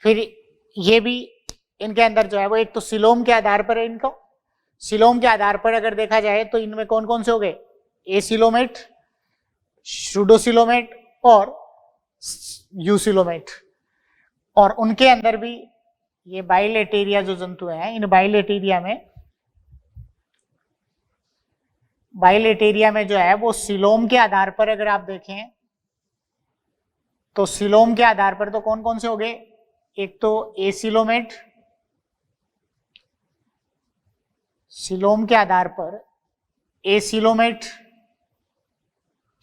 फिर ये भी इनके अंदर जो है वो एक तो सिलोम के आधार पर है। इनको सिलोम के आधार पर अगर देखा जाए तो इनमें कौन कौन से हो गए? एसिलोमेट, सूडोसिलोमेट और यूसिलोमेट। और उनके अंदर भी ये बाइलेटेरिया जो जंतु हैं, इन बाइलेटेरिया में जो है वो सिलोम के आधार पर अगर आप देखें तो सिलोम के आधार पर तो कौन कौन से हो गए? एक तो एसिलोमेट, सिलोम के आधार पर एसिलोमेट,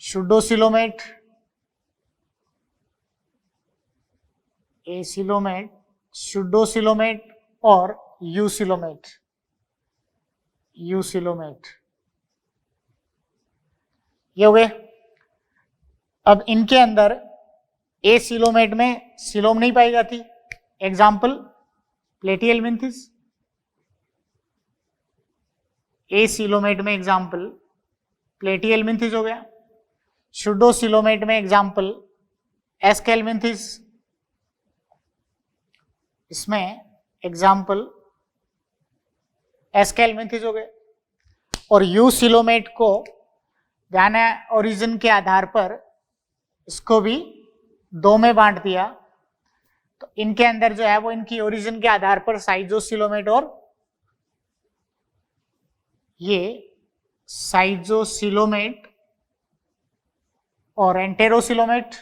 सूडोसिलोमेट, एसिलोमेट, सूडोसिलोमेट और यूसिलोमेट। ये हो गए। अब इनके अंदर एसिलोमेट में सिलोम नहीं पाई जाती। एग्जाम्पल प्लेटिहेलमिन्थिस। एसिलोमेट में एग्जाम्पल प्लेटिहेलमिन्थिस हो गया। सूडोसिलोमेट में एग्जाम्पल एस्केलमिन्थिस। इसमें एग्जाम्पल एस्केलमिन्थिस हो गए। और यूसिलोमेट को ध्यान है ओरिजिन के आधार पर इसको भी दो में बांट दिया। तो इनके अंदर जो है वो इनकी ओरिजिन के आधार पर साइजोसिलोमेट और ये साइजोसिलोमेट और एंटेरोसिलोमेट,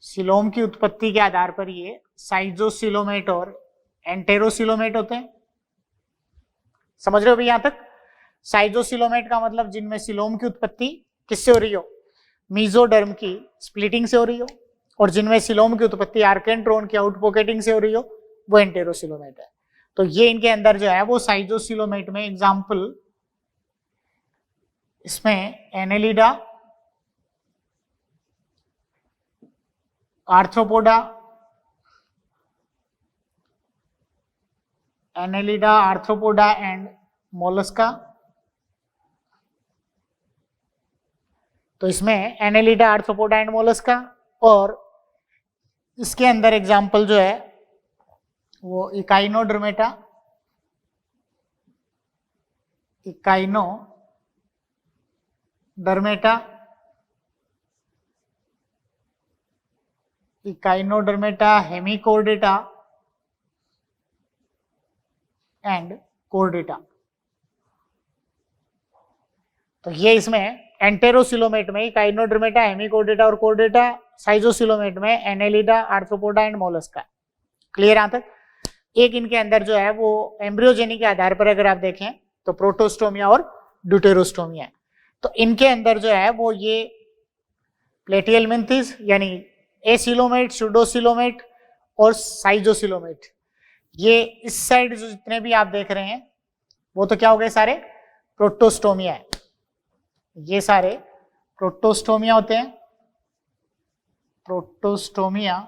सिलोम की उत्पत्ति के आधार पर ये साइजोसिलोमेट और एंटेरोसिलोमेट होते हैं, समझ रहे हो भी यहां तक। साइजोसिलोमेट का मतलब जिनमें सिलोम की उत्पत्ति किससे हो रही हो, मीजोडर्म की स्प्लिटिंग से हो रही हो, और जिनमें सिलोम की उत्पत्ति आर्केंट्रोन की आउटपोकेटिंग से हो रही हो वो एंटेरोसिलोमेट है। तो ये इनके अंदर जो है वो साइजोसिलोमेट में एग्जाम्पल, इसमें Annelida, Arthropoda, Annelida, Arthropoda and Mollusca. तो इसमें एनेलिडा, आर्थ्रोपोडा एंड मोलस्का, और इसके अंदर एग्जाम्पल जो है वो Echinodermata, Echinodermata, Hemichordata and Chordata. तो ये इसमें एंटेरोसिलोमेट में इकाइनोडर्मेटा, हेमिकोर्डेटा और कोर्डेटा, साइजोसिलोमेट में Annelida, Arthropoda and Mollusca. Clear यहां तक। एक इनके अंदर जो है वो एम्ब्रियोजेनी के आधार पर अगर आप देखें तो प्रोटोस्टोमिया और ड्यूटेरोस्टोमिया है। तो इनके अंदर जो है वो ये प्लेटियल मिंथिस यानी एसिलोमेट, सूडोसिलोमेट और साइजोसिलोमेट, ये इस साइड जो जितने भी आप देख रहे हैं वो तो क्या हो गए, सारे प्रोटोस्टोमिया है। ये सारे प्रोटोस्टोमिया होते हैं, प्रोटोस्टोमिया।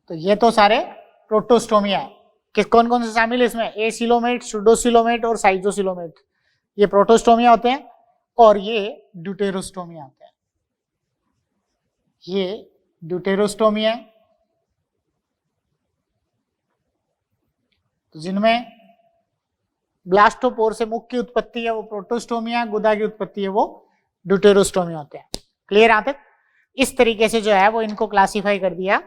तो ये तो सारे प्रोटोस्टोमिया है। किस कौन कौन से शामिल है इसमें, एसिलोमेट, सूडोसिलोमेट और साइजोसिलोमेट, ये प्रोटोस्टोमिया होते हैं, और ये ड्यूटेरोस्टोमिया होते हैं। ये ड्यूटेरोस्टोमिया है, तो जिनमें ब्लास्टोपोर से मुख की उत्पत्ति है वो प्रोटोस्टोमिया, गुदा की उत्पत्ति है वो ड्यूटेरोस्टोमिया होते हैं। क्लियर यहां तक। इस तरीके से जो है वो इनको क्लासिफाई कर दिया।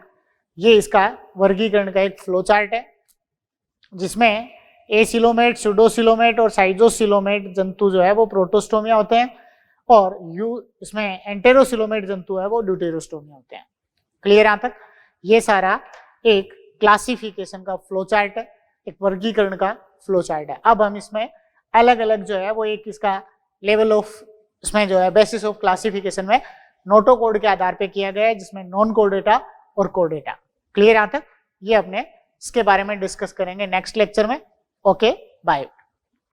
ये इसका वर्गीकरण का एक फ्लो चार्ट है जिसमें एसिलोमेट, सूडोसिलोमेट और साइजोसिलोमेट जंतु जो है वो प्रोटोस्टोमिया होते हैं, और इसमें एंटेरोसिलोमेट जंतु है वो ड्यूटेरोस्टोमिया होते हैं। क्लियर यहां तक। ये सारा एक क्लासिफिकेशन का फ्लो चार्ट है, एक वर्गीकरण का फ्लो चार्ट है। अब हम इसमें अलग अलग जो है वो एक इसका लेवल ऑफ, इसमें जो है बेसिस ऑफ क्लासिफिकेशन में नोटोकोड के आधार पे किया गया है, जिसमें नॉन कोर्डेटा और कोर्डेटा। क्लियर यहां तक। ये अपने इसके बारे में डिस्कस करेंगे नेक्स्ट लेक्चर में। Okay, bye.